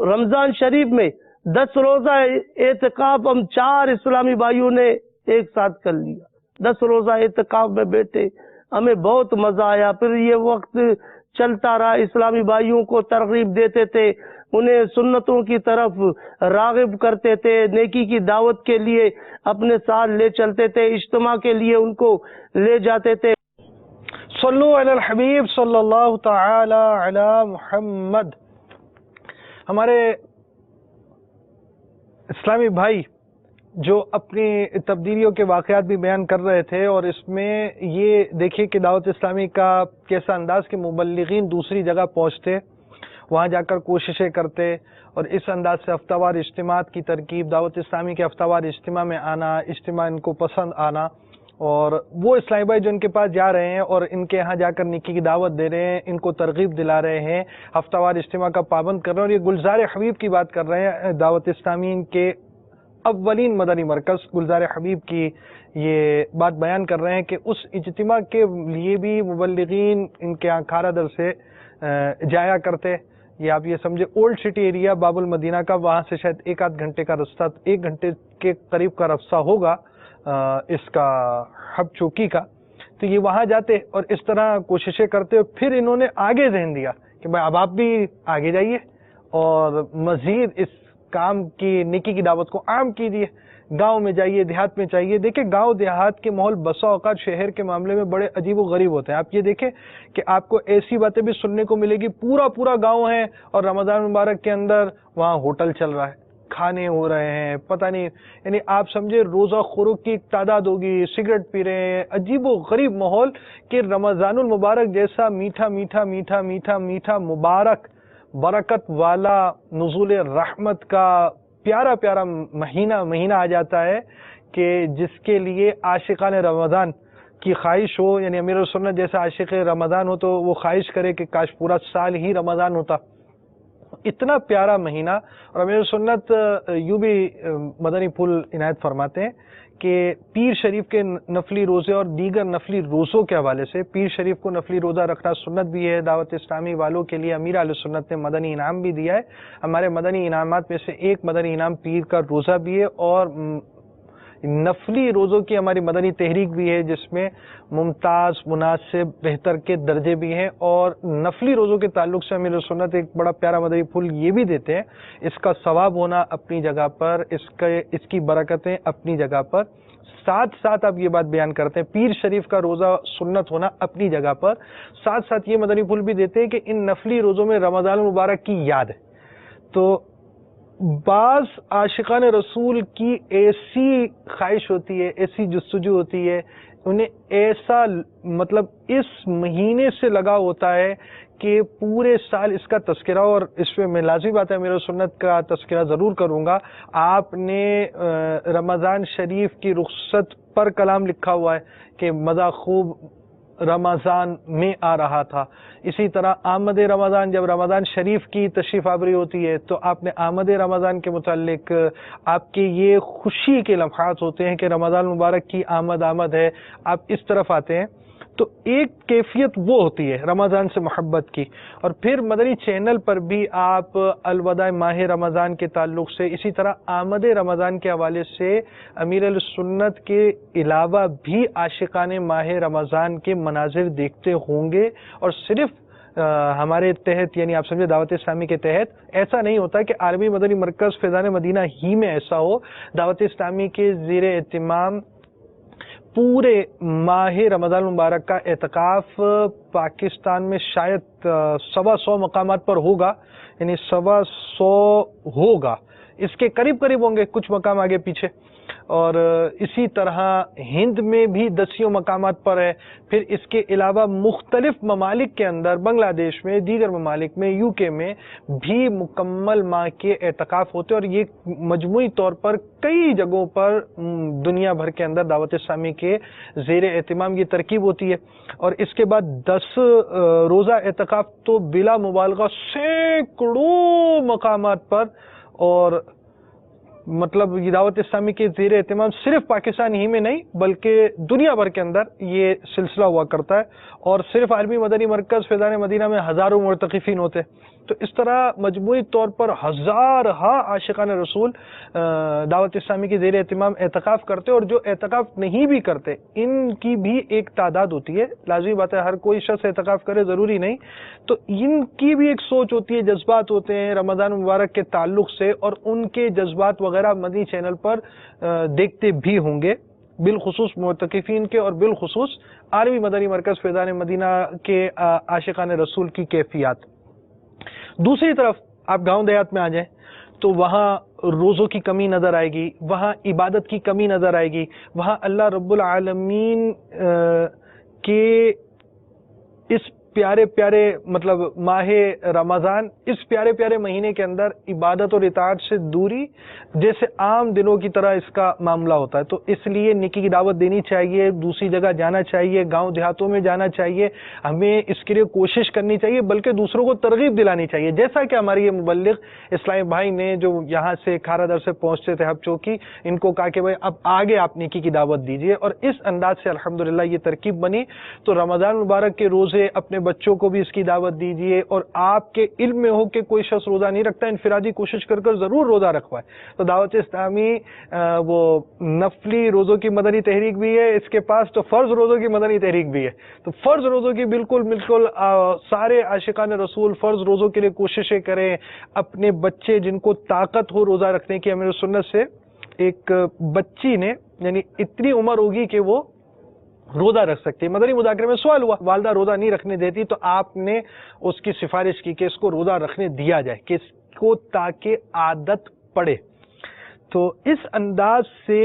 رمضان شریف میں 10 روزہ اعتکاف ہم 4 اسلامی بھائیوں نے ایک ساتھ کر لیا. 10 روزہ اعتکاف میں بیٹھے، ہمیں بہت مزہ آیا. پھر یہ وقت چلتا رہا، اسلامی بھائیوں کو ترغیب دیتے تھے، انہیں سنتوں کی طرف راغب کرتے تھے، نیکی کی دعوت کے لیے اپنے ساتھ لے چلتے تھے، اجتماع کے لیے ان کو لے جاتے تھے. صلو علی الحبیب صلی اللہ تعالی علی محمد. ہمارے اسلامی بھائی جو اپنی تبدیلیوں کے واقعات بھی بیان کر رہے تھے، اور اس میں یہ دیکھیے کہ دعوت اسلامی کا کیسا انداز کہ مبلغین دوسری جگہ پہنچتے، وہاں جا کر کوششیں کرتے، اور اس انداز سے ہفتہ وار اجتماعات کی ترکیب، دعوت اسلامی کے ہفتہ وار اجتماع میں آنا، اجتماع ان کو پسند آنا، اور وہ اسلامی بھائی جو ان کے پاس جا رہے ہیں اور ان کے یہاں جا کر نیکی کی دعوت دے رہے ہیں، ان کو ترغیب دلا رہے ہیں، ہفتہ وار اجتماع کا پابند کر رہے ہیں. اور یہ گلزار حبیب کی بات کر رہے ہیں، دعوت اسلامی کے اولین مدنی مرکز گلزار حبیب کی یہ بات بیان کر رہے ہیں کہ اس اجتماع کے لیے بھی مبلغین ان کے یہاں کھارا در سے جایا کرتے. یہ آپ یہ سمجھے اولڈ سٹی ایریا باب المدینہ کا، وہاں سے شاید 1-8 گھنٹے کا رستہ، 1 گھنٹے کے قریب کا رستہ ہوگا اس کا ہب چوکی کا. تو یہ وہاں جاتے اور اس طرح کوششیں کرتے. پھر انہوں نے آگے ذہن دیا کہ بھائی اب آپ بھی آگے جائیے اور مزید اس کام کی نیکی کی دعوت کو عام کیجیے، گاؤں میں جائیے، دیہات میں چاہیے. دیکھیں گاؤں دیہات کے ماحول بسا اوقات شہر کے معاملے میں بڑے عجیب و غریب ہوتے ہیں. آپ یہ دیکھیں کہ آپ کو ایسی باتیں بھی سننے کو ملے گی، پورا گاؤں ہے اور رمضان مبارک کے اندر وہاں ہوٹل چل رہا ہے، کھانے ہو رہے ہیں، پتہ نہیں، یعنی آپ سمجھے روزہ خوروں کی تعداد ہوگی، سگریٹ پی رہے ہیں. عجیب و غریب ماحول کہ رمضان المبارک جیسا میٹھا میٹھا میٹھا میٹھا میٹھا مبارک برکت والا نزول رحمت کا پیارا پیارا مہینہ آ جاتا ہے کہ جس کے لیے عاشقان رمضان کی خواہش ہو، یعنی امیر السنت جیسا عاشق رمضان ہو تو وہ خواہش کرے کہ کاش پورا سال ہی رمضان ہوتا. اتنا پیارا مہینہ. اور امیر السنت یوں بھی مدنی پھول عنایت فرماتے ہیں کہ پیر شریف کے نفلی روزے اور دیگر نفلی روزوں کے حوالے سے پیر شریف کو نفلی روزہ رکھنا سنت بھی ہے. دعوت اسلامی والوں کے لیے امیر علیہ سنت نے مدنی انعام بھی دیا ہے. ہمارے مدنی انعامات میں سے ایک مدنی انعام پیر کا روزہ بھی ہے، اور نفلی روزوں کی ہماری مدنی تحریک بھی ہے جس میں ممتاز، مناسب، بہتر کے درجے بھی ہیں. اور نفلی روزوں کے تعلق سے امیر سنت ایک بڑا پیارا مدنی پھول یہ بھی دیتے ہیں، اس کا ثواب ہونا اپنی جگہ پر، اس کی برکتیں اپنی جگہ پر. ساتھ ساتھ آپ یہ بات بیان کرتے ہیں پیر شریف کا روزہ سنت ہونا اپنی جگہ پر، ساتھ ساتھ یہ مدنی پھول بھی دیتے ہیں کہ ان نفلی روزوں میں رمضان المبارک کی یاد ہے. تو بعض عاشقان رسول کی ایسی خواہش ہوتی ہے، ایسی جستجو ہوتی ہے، انہیں ایسا مطلب اس مہینے سے لگا ہوتا ہے کہ پورے سال اس کا تذکرہ، اور اس پہ میں لازمی بات ہے میرے سنت کا تذکرہ ضرور کروں گا. آپ نے رمضان شریف کی رخصت پر کلام لکھا ہوا ہے کہ مزہ خوب رمضان میں آ رہا تھا. اسی طرح آمد رمضان، جب رمضان شریف کی تشریف آوری ہوتی ہے تو آپ نے آمد رمضان کے متعلق آپ کے یہ خوشی کے لمحات ہوتے ہیں کہ رمضان مبارک کی آمد ہے، آپ اس طرف آتے ہیں. تو ایک کیفیت وہ ہوتی ہے رمضان سے محبت کی. اور پھر مدنی چینل پر بھی آپ الوداع ماہ رمضان کے تعلق سے، اسی طرح آمد رمضان کے حوالے سے امیر السنت کے علاوہ بھی عاشقان ماہ رمضان کے مناظر دیکھتے ہوں گے. اور صرف ہمارے تحت، یعنی آپ سمجھے دعوت اسلامی کے تحت ایسا نہیں ہوتا کہ عالمی مدنی مرکز فیضان مدینہ ہی میں ایسا ہو. دعوت اسلامی کے زیر اہتمام پورے ماہ رمضان مبارک کا اعتکاف پاکستان میں شاید 125 مقامات پر ہوگا، یعنی 125 ہوگا، اس کے قریب ہوں گے، کچھ مقام آگے پیچھے. اور اسی طرح ہند میں بھی 10 مقامات پر ہے. پھر اس کے علاوہ مختلف ممالک کے اندر، بنگلہ دیش میں، دیگر ممالک میں، یو کے میں بھی مکمل ماہ کے اعتکاف ہوتے ہیں. اور یہ مجموعی طور پر کئی جگہوں پر دنیا بھر کے اندر دعوت اسلامی کے زیر اہتمام یہ ترکیب ہوتی ہے. اور اس کے بعد 10 روزہ اعتکاف تو بلا مبالغہ سینکڑوں مقامات پر، اور مطلب یہ دعوت اسلامی کے زیر اہتمام صرف پاکستان ہی میں نہیں بلکہ دنیا بھر کے اندر یہ سلسلہ ہوا کرتا ہے. اور صرف عالمی مدنی مرکز فیضان مدینہ میں ہزاروں مرتکفین ہوتے ہیں. تو اس طرح مجموعی طور پر ہزارہا عاشقان رسول دعوت اسلامی کے زیر اہتمام اعتکاف کرتے، اور جو اعتکاف نہیں بھی کرتے ان کی بھی ایک تعداد ہوتی ہے. لازمی بات ہے ہر کوئی شخص اعتکاف کرے ضروری نہیں، تو ان کی بھی ایک سوچ ہوتی ہے، جذبات ہوتے ہیں رمضان مبارک کے تعلق سے، اور ان کے جذبات وغیرہ مدنی چینل پر دیکھتے بھی ہوں گے، بالخصوص معتکفین کے اور بالخصوص عالمی مدنی مرکز فیضان مدینہ کے عاشقان رسول کی کیفیات. دوسری طرف آپ گاؤں دیہات میں آ جائیں تو وہاں روزوں کی کمی نظر آئے گی، وہاں عبادت کی کمی نظر آئے گی، وہاں اللہ رب العالمین کے اس پیارے پیارے مطلب ماہ رمضان، اس پیارے پیارے مہینے کے اندر عبادت اور اطاعت سے دوری جیسے عام دنوں کی طرح اس کا معاملہ ہوتا ہے. تو اس لیے نیکی کی دعوت دینی چاہیے، دوسری جگہ جانا چاہیے، گاؤں دیہاتوں میں جانا چاہیے، ہمیں اس کے لیے کوشش کرنی چاہیے، بلکہ دوسروں کو ترغیب دلانی چاہیے. جیسا کہ ہمارے یہ مبلغ اسلامی بھائی نے جو یہاں سے کھارا در سے پہنچتے تھے ہب چوکی، ان کو کہا کہ بھائی اب آگے آپ نیکی کی دعوت دیجیے، اور اس انداز سے الحمدللہ یہ ترکیب بنی. تو رمضان مبارک کے روزے اپنے بچوں کو بھی اس کی دعوت دیجیے، اور آپ کے علم میں ہو کہ کوئی شخص روزہ نہیں رکھتا، انفرادی کوشش کر ضرور روزہ رکھوائے. تو دعوت اسلامی وہ نفلی روزوں کی مدنی تحریک بھی ہے اس کے پاس، تو فرض روزوں کی مدنی تحریک بھی ہے. تو فرض روزوں کی بالکل سارے عاشقان رسول فرض روزوں کے لیے کوششیں کریں. اپنے بچے جن کو طاقت ہو روزہ رکھنے کی، امیر سنت سے ایک بچی نے یعنی اتنی عمر ہوگی کہ وہ روزہ رکھ سکتے. مدنی مذاکرے میں سوال ہوا، والدہ روزہ نہیں رکھنے دیتی، تو آپ نے اس کی سفارش کی کہ اس کو روزہ رکھنے دیا جائے، کہ اس کو تاکہ عادت پڑے. تو اس انداز سے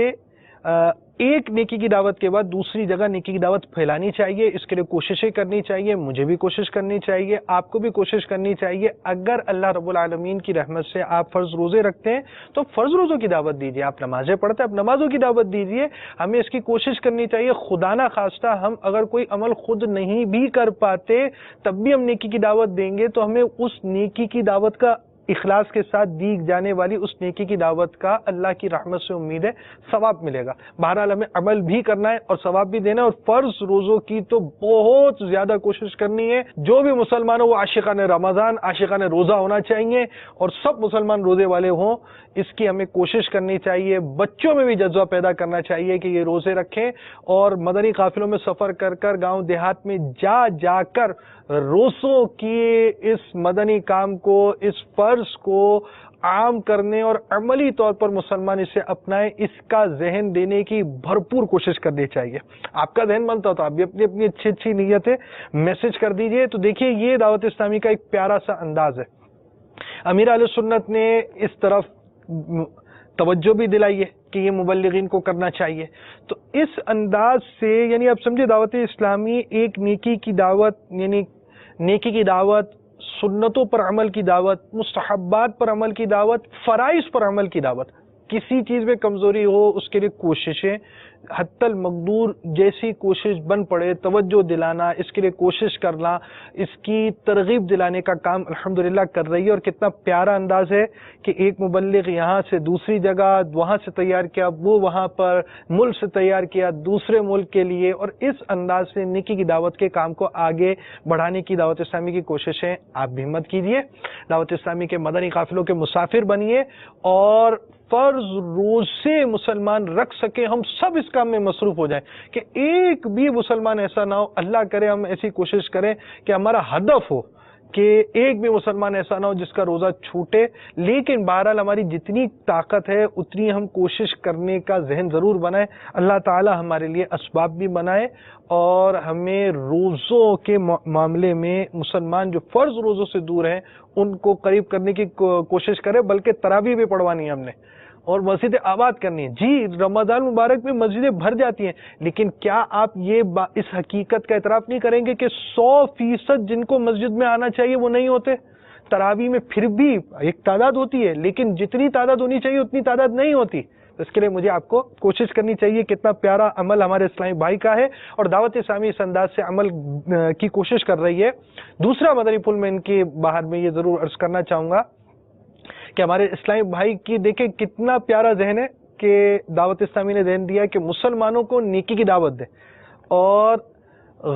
ایک نیکی کی دعوت کے بعد دوسری جگہ نیکی کی دعوت پھیلانی چاہیے. اس کے لیے کوششیں کرنی چاہیے, مجھے بھی کوشش کرنی چاہیے, آپ کو بھی کوشش کرنی چاہیے. اگر اللہ رب العالمین کی رحمت سے آپ فرض روزے رکھتے ہیں تو فرض روزوں کی دعوت دیجیے. آپ نمازیں پڑھتے ہیں, آپ نمازوں کی دعوت دیجیے. ہمیں اس کی کوشش کرنی چاہیے. خدا نہ خواستہ ہم اگر کوئی عمل خود نہیں بھی کر پاتے تب بھی ہم نیکی کی دعوت دیں گے تو ہمیں اس نیکی کی دعوت کا اخلاص کے ساتھ دی جانے والی اس نیکی کی دعوت کا اللہ کی رحمت سے امید ہے ثواب ملے گا. بہرحال ہمیں عمل بھی کرنا ہے اور ثواب بھی دینا ہے. اور فرض روزوں کی تو بہت زیادہ کوشش کرنی ہے. جو بھی مسلمان ہو وہ عاشقان رمضان, عاشقان روزہ ہونا چاہیے اور سب مسلمان روزے والے ہوں. اس کی ہمیں کوشش کرنی چاہیے. بچوں میں بھی جذبہ پیدا کرنا چاہیے کہ یہ روزے رکھیں اور مدنی قافلوں میں سفر کر کر گاؤں دیہات میں جا جا کر روزوں کی اس مدنی کام کو, اس فرض کو عام کرنے اور عملی طور پر مسلمان اسے اپنائیں, اس کا ذہن دینے کی بھرپور کوشش کرنی چاہیے. آپ کا ذہن بنتا ہو تو آپ بھی اپنی اپنی اچھی اچھی نیتیں میسج کر دیجئے. تو دیکھیے یہ دعوت اسلامی کا ایک پیارا سا انداز ہے. امیر اہل سنت نے اس طرف توجہ بھی دلائی ہے کہ یہ مبلغین کو کرنا چاہیے. تو اس انداز سے یعنی آپ سمجھے دعوت اسلامی ایک نیکی کی دعوت, یعنی نیکی کی دعوت, سنتوں پر عمل کی دعوت, مستحبات پر عمل کی دعوت, فرائض پر عمل کی دعوت. کسی چیز میں کمزوری ہو اس کے لیے کوششیں, حتی المقدور جیسی کوشش بن پڑے توجہ دلانا, اس کے لیے کوشش کرنا, اس کی ترغیب دلانے کا کام الحمدللہ کر رہی ہے. اور کتنا پیارا انداز ہے کہ ایک مبلغ یہاں سے دوسری جگہ, وہاں سے تیار کیا, وہ وہاں پر ملک سے تیار کیا دوسرے ملک کے لیے, اور اس انداز سے نیکی کی دعوت کے کام کو آگے بڑھانے کی دعوت اسلامی کی کوششیں آپ بھی ہمت کیجیے. دعوت اسلامی کے مدنی قافلوں کے مسافر بنیے اور فرض روزے مسلمان رکھ سکے. ہم سب اس کام میں مصروف ہو جائیں کہ ایک بھی مسلمان ایسا نہ ہو, اللہ کرے ہم ایسی کوشش کریں کہ ہمارا ہدف ہو کہ ایک بھی مسلمان ایسا نہ ہو جس کا روزہ چھوٹے. لیکن بہرحال ہماری جتنی طاقت ہے اتنی ہم کوشش کرنے کا ذہن ضرور بنائیں. اللہ تعالی ہمارے لیے اسباب بھی بنائے اور ہمیں روزوں کے معاملے میں مسلمان جو فرض روزوں سے دور ہیں ان کو قریب کرنے کی کوشش کرے. بلکہ تراویح بھی پڑھوانی ہے ہم نے اور مسجدیں آباد کرنی ہے. جی رمضان مبارک میں مسجدیں بھر جاتی ہیں, لیکن کیا آپ یہ اس حقیقت کا اعتراف نہیں کریں گے کہ 100% جن کو مسجد میں آنا چاہیے وہ نہیں ہوتے؟ تراویح میں پھر بھی ایک تعداد ہوتی ہے لیکن جتنی تعداد ہونی چاہیے اتنی تعداد نہیں ہوتی. اس کے لیے مجھے آپ کو کوشش کرنی چاہیے. کتنا پیارا عمل ہمارے اسلامی بھائی کا ہے اور دعوت اسلامی اس انداز سے عمل کی کوشش کر رہی ہے. دوسرا مدنی پھول میں ان کے باہر میں یہ ضرور عرض کرنا چاہوں گا کہ ہمارے اسلامی بھائی کی دیکھیں کتنا پیارا ذہن ہے کہ دعوت اسلامی نے ذہن دیا کہ مسلمانوں کو نیکی کی دعوت دے اور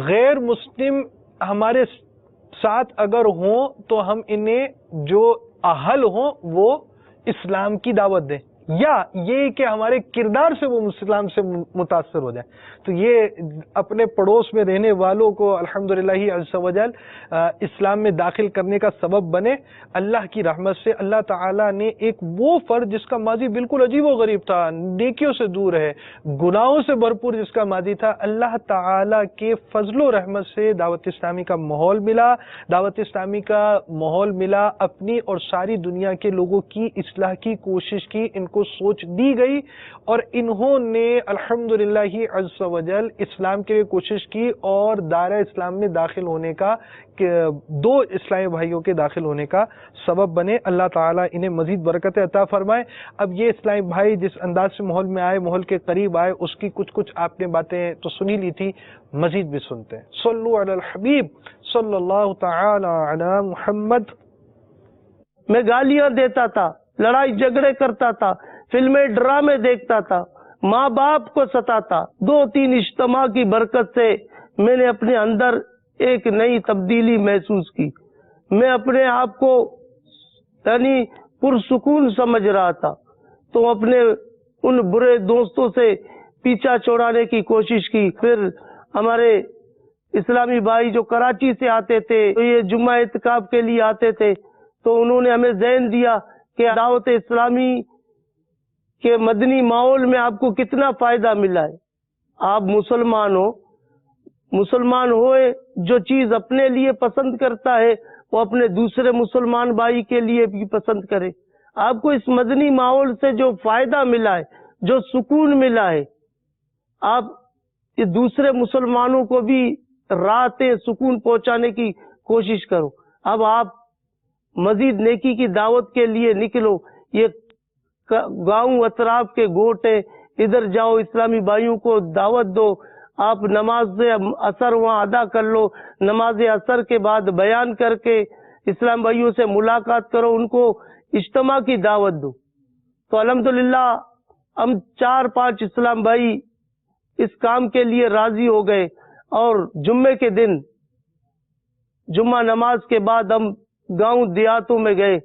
غیر مسلم ہمارے ساتھ اگر ہوں تو ہم انہیں جو اہل ہوں وہ اسلام کی دعوت دیں, یا یہ کہ ہمارے کردار سے وہ اسلام سے متاثر ہو جائیں. تو یہ اپنے پڑوس میں رہنے والوں کو الحمدللہ عز و جل اسلام میں داخل کرنے کا سبب بنے. اللہ کی رحمت سے اللہ تعالیٰ نے ایک وہ فرد جس کا ماضی بالکل عجیب و غریب تھا, نیکیوں سے دور ہے, گناہوں سے بھرپور جس کا ماضی تھا, اللہ تعالیٰ کے فضل و رحمت سے دعوت اسلامی کا ماحول ملا. دعوت اسلامی کا ماحول ملا, اپنی اور ساری دنیا کے لوگوں کی اصلاح کی کوشش کی, ان کو سوچ دی گئی اور انہوں نے الحمدللہ عز و جل اسلام کے لیے کوشش کی اور دائرہ اسلام میں داخل ہونے کا, دو اسلامی بھائیوں کے داخل ہونے کا سبب بنے. اللہ تعالیٰ انہیں مزید برکتیں عطا فرمائے. اب یہ اسلامی بھائی جس انداز سے ماحول میں آئے, ماحول کے قریب آئے, اس کی کچھ آپ نے باتیں تو سنی لی تھی, مزید بھی سنتے ہیں. صلو علی الحبیب صلی اللہ تعالی علی محمد. میں گالیاں دیتا تھا, لڑائی جھگڑے کرتا تھا, فلمیں ڈرامے دیکھتا تھا, ماں باپ کو ستاتا. 2-3 اجتماع کی برکت سے میں نے اپنے اندر ایک نئی تبدیلی محسوس کی. میں اپنے آپ کو یعنی پرسکون سمجھ رہا تھا, تو اپنے ان برے دوستوں سے پیچھا چھوڑانے کی کوشش کی. پھر ہمارے اسلامی بھائی جو کراچی سے آتے تھے, تو یہ جمعہ اعتکاف کے لیے آتے تھے, تو انہوں نے ہمیں ذہن دیا کہ دعوت اسلامی کے مدنی ماحول میں آپ کو کتنا فائدہ ملا ہے. آپ مسلمان ہو, مسلمان ہوئے جو چیز اپنے لیے پسند کرتا ہے وہ اپنے دوسرے مسلمان بھائی کے لیے بھی پسند کرے. آپ کو اس مدنی ماحول سے جو فائدہ ملا ہے, جو سکون ملا ہے, آپ یہ دوسرے مسلمانوں کو بھی راحت سکون پہنچانے کی کوشش کرو. اب آپ مزید نیکی کی دعوت کے لیے نکلو. یہ گاؤں اطراف کے گوٹ ہے، ادھر جاؤ، اسلامی بھائیوں کو دعوت دو. آپ نماز اثر وہاں ادا کر لو. نماز اثر کے بعد بیان کر کے اسلام بھائیوں سے ملاقات کرو، ان کو اجتماع کی دعوت دو. تو الحمدللہ ہم 4-5 اسلام بھائی اس کام کے لیے راضی ہو گئے، اور جمعے کے دن جمعہ نماز کے بعد ہم گاؤں دیہاتوں میں گئے.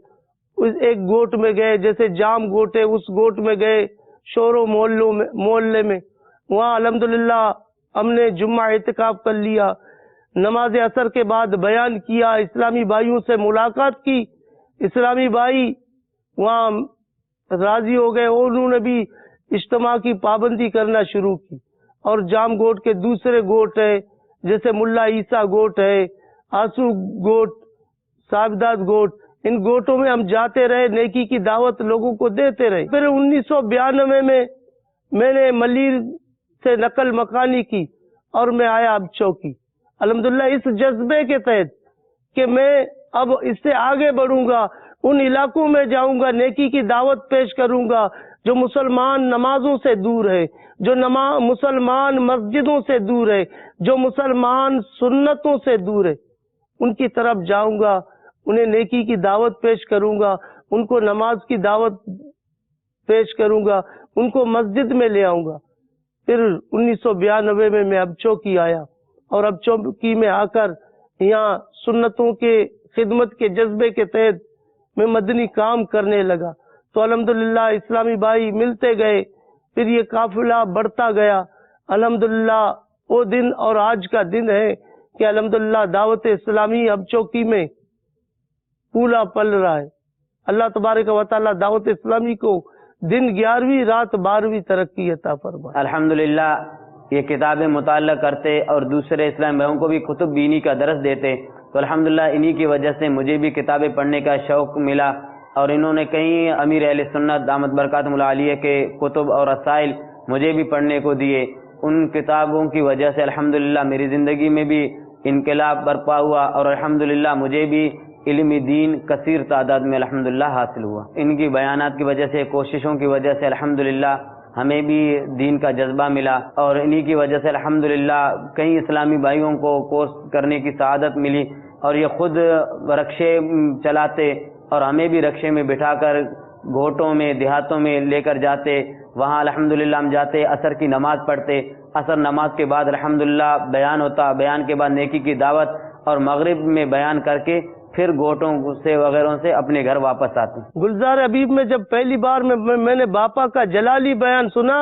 ایک گوٹ میں گئے، جیسے جام گوٹ ہے، اس گوٹ میں گئے، شوروں محلے میں وہاں الحمدللہ ہم نے جمعہ اعتکاف کر لیا. نماز اثر کے بعد بیان کیا، اسلامی بھائیوں سے ملاقات کی. اسلامی بھائی وہاں راضی ہو گئے اور انہوں نے بھی اجتماع کی پابندی کرنا شروع کی. اور جام گوٹ کے دوسرے گوٹ ہے، جیسے ملا عیسیٰ گوٹ ہے، آسو گوٹ، صاحبداد گوٹ، ان گوٹوں میں ہم جاتے رہے، نیکی کی دعوت لوگوں کو دیتے رہے. پھر 1992 میں میں نے ملیر سے نقل مکانی کی اور میں آیا اب چوکی. الحمدللہ اس جذبے کے تحت کہ میں اب اس سے آگے بڑھوں گا، ان علاقوں میں جاؤں گا، نیکی کی دعوت پیش کروں گا جو مسلمان نمازوں سے دور ہے، جو مسلمان مسجدوں سے دور ہے، جو مسلمان سنتوں سے دور ہے. ان کی طرف جاؤں گا، انہیں نیکی کی دعوت پیش کروں گا، ان کو نماز کی دعوت پیش کروں گا، ان کو مسجد میں لے آؤں گا. پھر 1992 میں اب چوکی آیا، اور اب چوکی میں آ کر یہاں سنتوں کے خدمت کے جذبے کے تحت میں مدنی کام کرنے لگا. تو الحمدللہ اسلامی بھائی ملتے گئے، پھر یہ قافلہ بڑھتا گیا. الحمدللہ وہ دن اور آج کا دن ہے کہ الحمدللہ دعوت اسلامی اب چوکی میں پھولا پل رہا ہے. اللہ تبارک و تعالی دعوت اسلامی کو دن 11ویں رات 12ویں ترقی عطا فرمائے. الحمدللہ یہ کتابیں مطالعہ کرتے اور دوسرے اسلام بھائیوں کو بھی کتب بینی کا درس دیتے، تو الحمدللہ انہی کی وجہ سے مجھے بھی کتابیں پڑھنے کا شوق ملا. اور انہوں نے کئی امیر اہل سنت دامت برکاتہم العالیہ کے کتب اور رسائل مجھے بھی پڑھنے کو دیے. ان کتابوں کی وجہ سے الحمدللہ میری زندگی میں بھی انقلاب برپا ہوا، اور الحمدللہ مجھے بھی علم دین کثیر تعداد میں الحمدللہ حاصل ہوا. ان کی بیانات کی وجہ سے، کوششوں کی وجہ سے الحمدللہ ہمیں بھی دین کا جذبہ ملا، اور انہی کی وجہ سے الحمدللہ کئی اسلامی بھائیوں کو کورس کرنے کی سعادت ملی. اور یہ خود رکشے چلاتے اور ہمیں بھی رکشے میں بٹھا کر گھوٹوں میں دیہاتوں میں لے کر جاتے. وہاں الحمدللہ ہم جاتے، عصر کی نماز پڑھتے، عصر نماز کے بعد الحمدللہ بیان ہوتا، بیان کے بعد نیکی کی دعوت، اور مغرب میں بیان کر کے پھر گھوٹوں سے وغیرہ سے اپنے گھر واپس آتے. گلزار حبیب میں جب پہلی بار میں نے باپا کا جلالی بیان سنا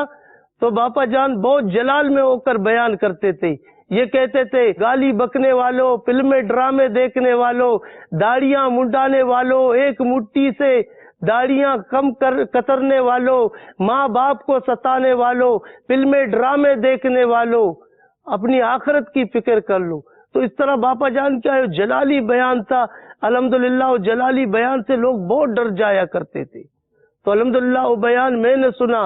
تو باپا جان بہت جلال میں ہو کر بیان کرتے تھے. یہ کہتے تھے، گالی بکنے والوں، فلمیں ڈرامے دیکھنے والوں، داڑیاں منڈانے والوں، ایک مٹھی سے داڑیاں کم کترنے والوں، ماں باپ کو ستانے والوں، فلمیں ڈرامے دیکھنے والوں، اپنی آخرت کی فکر کر لو. تو اس طرح باپا جان کا جلالی بیان تھا. الحمدللہ وہ جلالی بیان سے لوگ بہت ڈر جایا کرتے تھے. تو الحمدللہ وہ بیان میں نے سنا،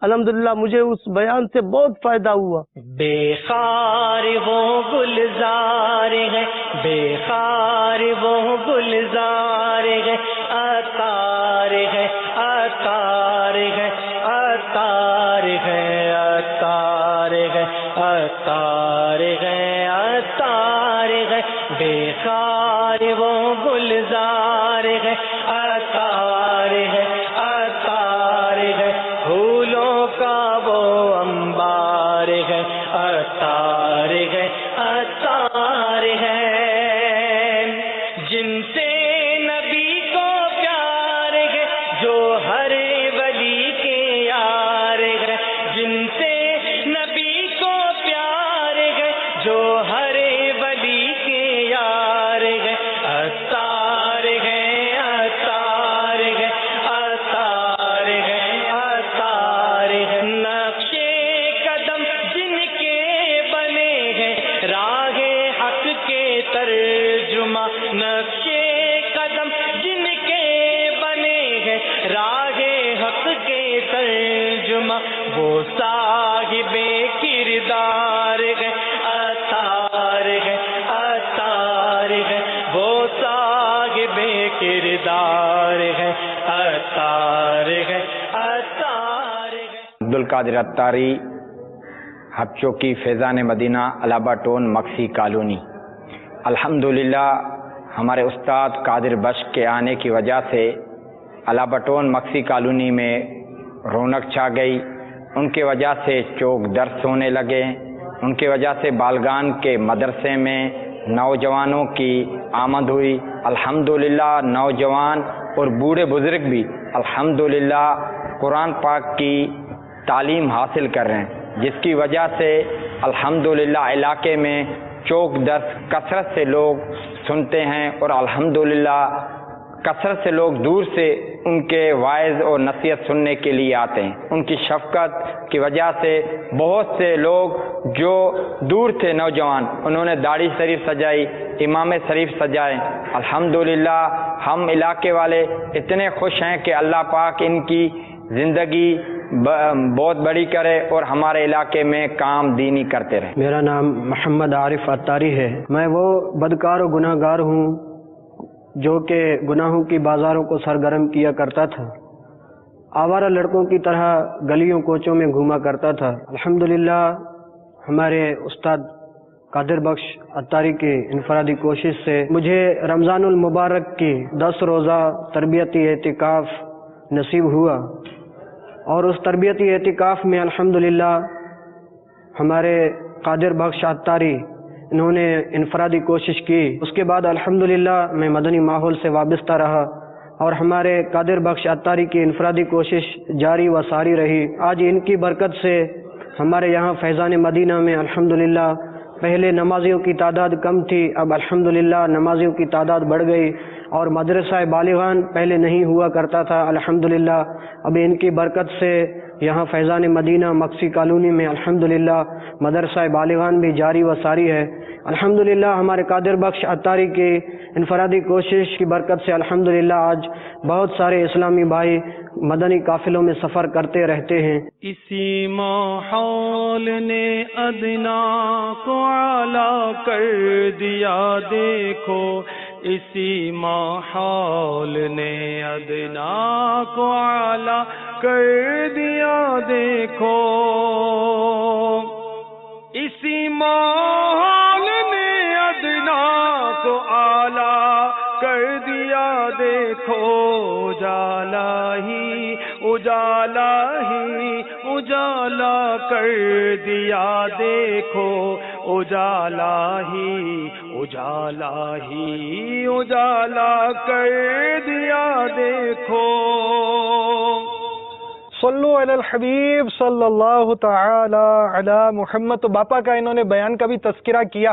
الحمدللہ مجھے اس بیان سے بہت فائدہ ہوا. بے خار وہ گلزار ہے، بے خار وہ گلزار ہے، عطار ہے، عطار ہے، عطار ہے، عطار ہے، عطار ہے، عطار ہے. بے خار وہ گلزار ہے، عطار ہے، عطار ہے، پھولوں کا وہ انبار ہے، عطار ہے، عطار ہے. جن سے نبی کو پیار ہے، جو ہر ولی کے یار ہے، جن سے نبی کو پیار ہے، جو ہر ولی کے یار ہے، عطار القادر اتاری، حب چوکی، Faizan Madina, علابہ tone, mixie colony. الحمدللہ ہمارے استاد قادر بخش کے آنے کی وجہ سے علابہ ٹون مکسی کالونی میں رونق چھا گئی، ان کی وجہ سے چوک درس ہونے لگے، ان کی وجہ سے بالگان کے مدرسے میں نوجوانوں کی آمد ہوئی۔ الحمدللہ نوجوان اور بوڑھے بزرگ بھی الحمدللہ قرآن پاک کی تعلیم حاصل کر رہے ہیں، جس کی وجہ سے الحمدللہ علاقے میں چوک درس کثرت سے لوگ سنتے ہیں، اور الحمدللہ کثرت سے لوگ دور سے ان کے واعظ اور نصیحت سننے کے لیے آتے ہیں۔ ان کی شفقت کی وجہ سے بہت سے لوگ جو دور تھے نوجوان، انہوں نے داڑھی شریف سجائی، امام شریف سجائے۔ الحمدللہ ہم علاقے والے اتنے خوش ہیں کہ اللہ پاک ان کی زندگی بہت بڑی کرے اور ہمارے علاقے میں کام دینی کرتے رہے۔ میرا نام محمد عارف اتاری ہے۔ میں وہ بدکار و گناہ گار ہوں جو کہ گناہوں کی بازاروں کو سرگرم کیا کرتا تھا، آوارہ لڑکوں کی طرح گلیوں کوچوں میں گھوما کرتا تھا۔ الحمدللہ ہمارے استاد قادر بخش اتاری کی انفرادی کوشش سے مجھے رمضان المبارک کی 10 روزہ تربیتی اعتکاف نصیب ہوا، اور اس تربیتی اعتکاف میں الحمدللہ ہمارے قادر بخش اتاری انہوں نے انفرادی کوشش کی۔ اس کے بعد الحمدللہ میں مدنی ماحول سے وابستہ رہا، اور ہمارے قادر بخش اتاری کی انفرادی کوشش جاری و ساری رہی۔ آج ان کی برکت سے ہمارے یہاں فیضان مدینہ میں الحمدللہ پہلے نمازیوں کی تعداد کم تھی، اب الحمدللہ نمازیوں کی تعداد بڑھ گئی، اور مدرسہ بالغان پہلے نہیں ہوا کرتا تھا، الحمدللہ اب ان کی برکت سے یہاں فیضان مدینہ مکسی کالونی میں الحمدللہ مدرسہ بالغان بھی جاری و ساری ہے۔ الحمدللہ ہمارے قادر بخش اتاری کی انفرادی کوشش کی برکت سے الحمدللہ آج بہت سارے اسلامی بھائی مدنی قافلوں میں سفر کرتے رہتے ہیں۔ اسی ماحول نے ادنا کو اعلیٰ کر دیا دیکھو، اسی ماحول نے ادنا کو اعلیٰ کر دیا دیکھو، اسی ماحول نے ادنا کو اعلیٰ کر دیا دیکھو، اجالا ہی اجالا ہی اجالا کر دیا دیکھو، اجالا ہی اجالا ہی اجالا کر دیا دیکھو۔ صلو علی الحبیب صلی اللہ تعالی علی محمد۔ تو باپا کا انہوں نے بیان کا بھی تذکرہ کیا۔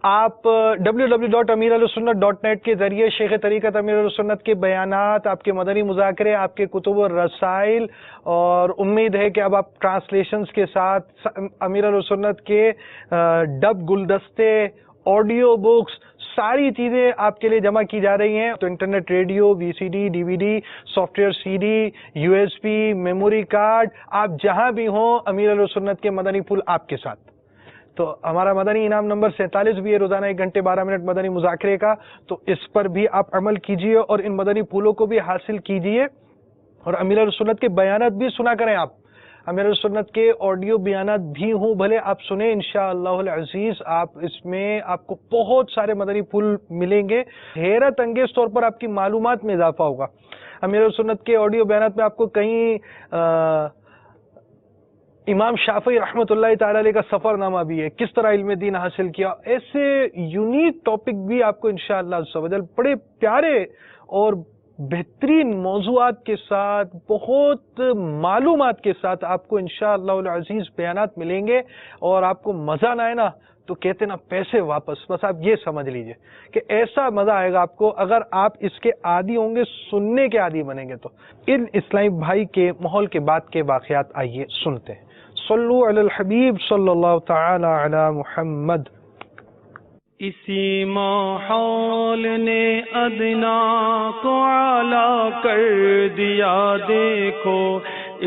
آپ www.amirahlussunnat.net کے ذریعے شیخ طریقت امیر السنت کے بیانات، آپ کے مدنی مذاکرے، آپ کے کتب و رسائل، اور امید ہے کہ اب آپ ٹرانسلیشنز کے ساتھ امیر السنت کے ڈب گلدستے، آڈیو بکس، ساری چیزیں آپ کے لیے جمع کی جا رہی ہیں۔ تو internet radio, V C D, D V D, software C D, U S B, memory card, آپ جہاں بھی ہوں امیر السنت کے مدنی پھول آپ کے ساتھ۔ تو ہمارا مدنی انعام نمبر 47 بھی ہے، روزانہ 1 گھنٹے 12 منٹ مدنی مذاکرے کا، تو اس پر بھی آپ عمل کیجئے اور ان مدنی پھولوں کو بھی حاصل کیجئے، اور امیر السنت کے بیانات بھی سنا کریں۔ آپ امیر السنت کے آڈیو بیانات بھی ہوں بھلے آپ سنیں انشاءاللہ العزیز، آپ اس میں آپ کو بہت سارے مدنی پھول ملیں گے، حیرت انگیز طور پر آپ کی معلومات میں اضافہ ہوگا۔ امیر السنت کے آڈیو بیانات میں آپ کو کہیں امام شافعی رحمۃ اللہ تعالی علیہ کا سفر نامہ بھی ہے، کس طرح علم دین حاصل کیا، ایسے یونیک ٹاپک بھی آپ کو انشاءاللہ عز و جل بڑے پیارے اور بہترین موضوعات کے ساتھ، بہت معلومات کے ساتھ آپ کو انشاءاللہ العزیز بیانات ملیں گے، اور آپ کو مزہ نہ آئے نا تو کہتے نا پیسے واپس، بس آپ یہ سمجھ لیجئے کہ ایسا مزہ آئے گا آپ کو اگر آپ اس کے عادی ہوں گے، سننے کے عادی بنیں گے۔ تو ان اسلامی بھائی کے ماحول کے بعد کے واقعات آئیے سنتے ہیں۔ صلو علی الحبیب صلی اللہ تعالی علی محمد۔ اسی ماحول نے ادنا کو اعلیٰ کر دیا دیکھو،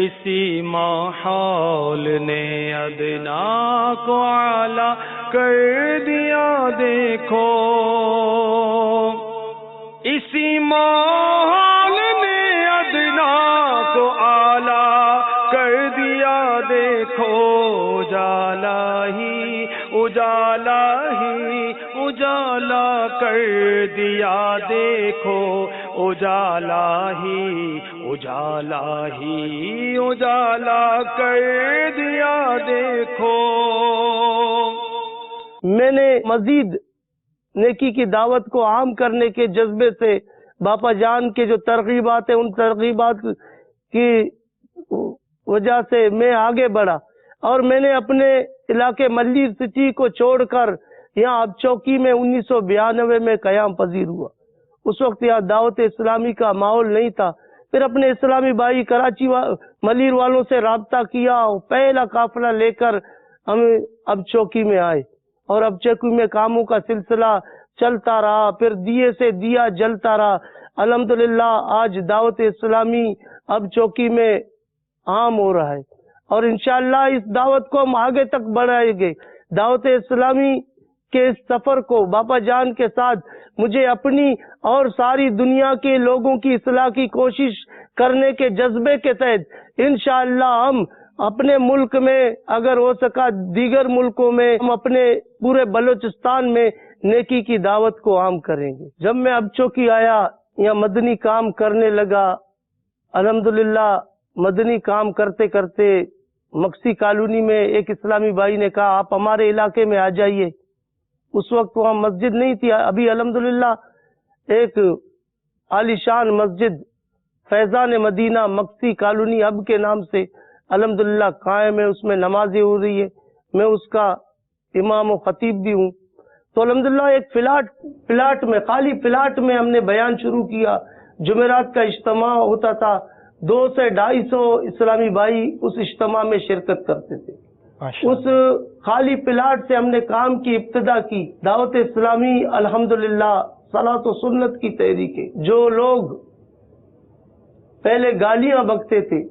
اسی ماحول نے ادنا کو اعلیٰ کر دیا دیکھو، اسی ماحول نے ادنا کو اعلیٰ کر دیا اجالا ہی اجالا ہی اجالا کر دیا دیکھو، اجالا ہی اجالا ہی اجالا کر دیا دیکھو۔ میں نے مزید نیکی کی دعوت کو عام کرنے کے جذبے سے باپا جان کے جو ترغیبات ہیں ان ترغیبات کی وجہ سے میں آگے بڑھا، اور میں نے اپنے علاقے ملی سٹی کو چھوڑ کر یہاں اب چوکی میں 1992 میں قیام پذیر ہوا۔ اس وقت یہاں دعوت اسلامی کا ماحول نہیں تھا۔ پھر اپنے اسلامی بھائی کراچی ملیر والوں سے رابطہ کیا، پہلا قافلہ لے کر ہم اب چوکی میں آئے، اور اب چوکی میں کاموں کا سلسلہ چلتا رہا، پھر دیے سے دیا جلتا رہا۔ الحمدللہ آج دعوت اسلامی اب چوکی میں عام ہو رہا ہے، اور انشاءاللہ اس دعوت کو ہم آگے تک بڑھائیں گے۔ دعوت اسلامی کے اس سفر کو باپا جان کے ساتھ مجھے اپنی اور ساری دنیا کے لوگوں کی اصلاح کی کوشش کرنے کے جذبے کے تحت انشاءاللہ ہم اپنے ملک میں اگر ہو سکا دیگر ملکوں میں ہم اپنے پورے بلوچستان میں نیکی کی دعوت کو عام کریں گے۔ جب میں اب چوکی آیا یا مدنی کام کرنے لگا، الحمدللہ مدنی کام کرتے کرتے مکسی کالونی میں ایک اسلامی بھائی نے کہا آپ ہمارے علاقے میں آ جائیے۔ اس وقت وہاں مسجد نہیں تھی، ابھی الحمدللہ ایک عالی شان مسجد فیضان مدینہ مکسی کالونی اب کے نام سے الحمدللہ قائم ہے، اس میں نمازیں ہو رہی ہے، میں اس کا امام و خطیب بھی ہوں۔ تو الحمدللہ ایک پلاٹ میں خالی پلاٹ میں ہم نے بیان شروع کیا۔ جمعرات کا اجتماع ہوتا تھا، 200 سے 250 اسلامی بھائی اس اجتماع میں شرکت کرتے تھے۔ اس خالی پلاٹ سے ہم نے کام کی ابتدا کی۔ دعوت اسلامی الحمدللہ صلاۃ و سنت کی تحریک ہے۔ جو لوگ پہلے گالیاں بکتے تھے،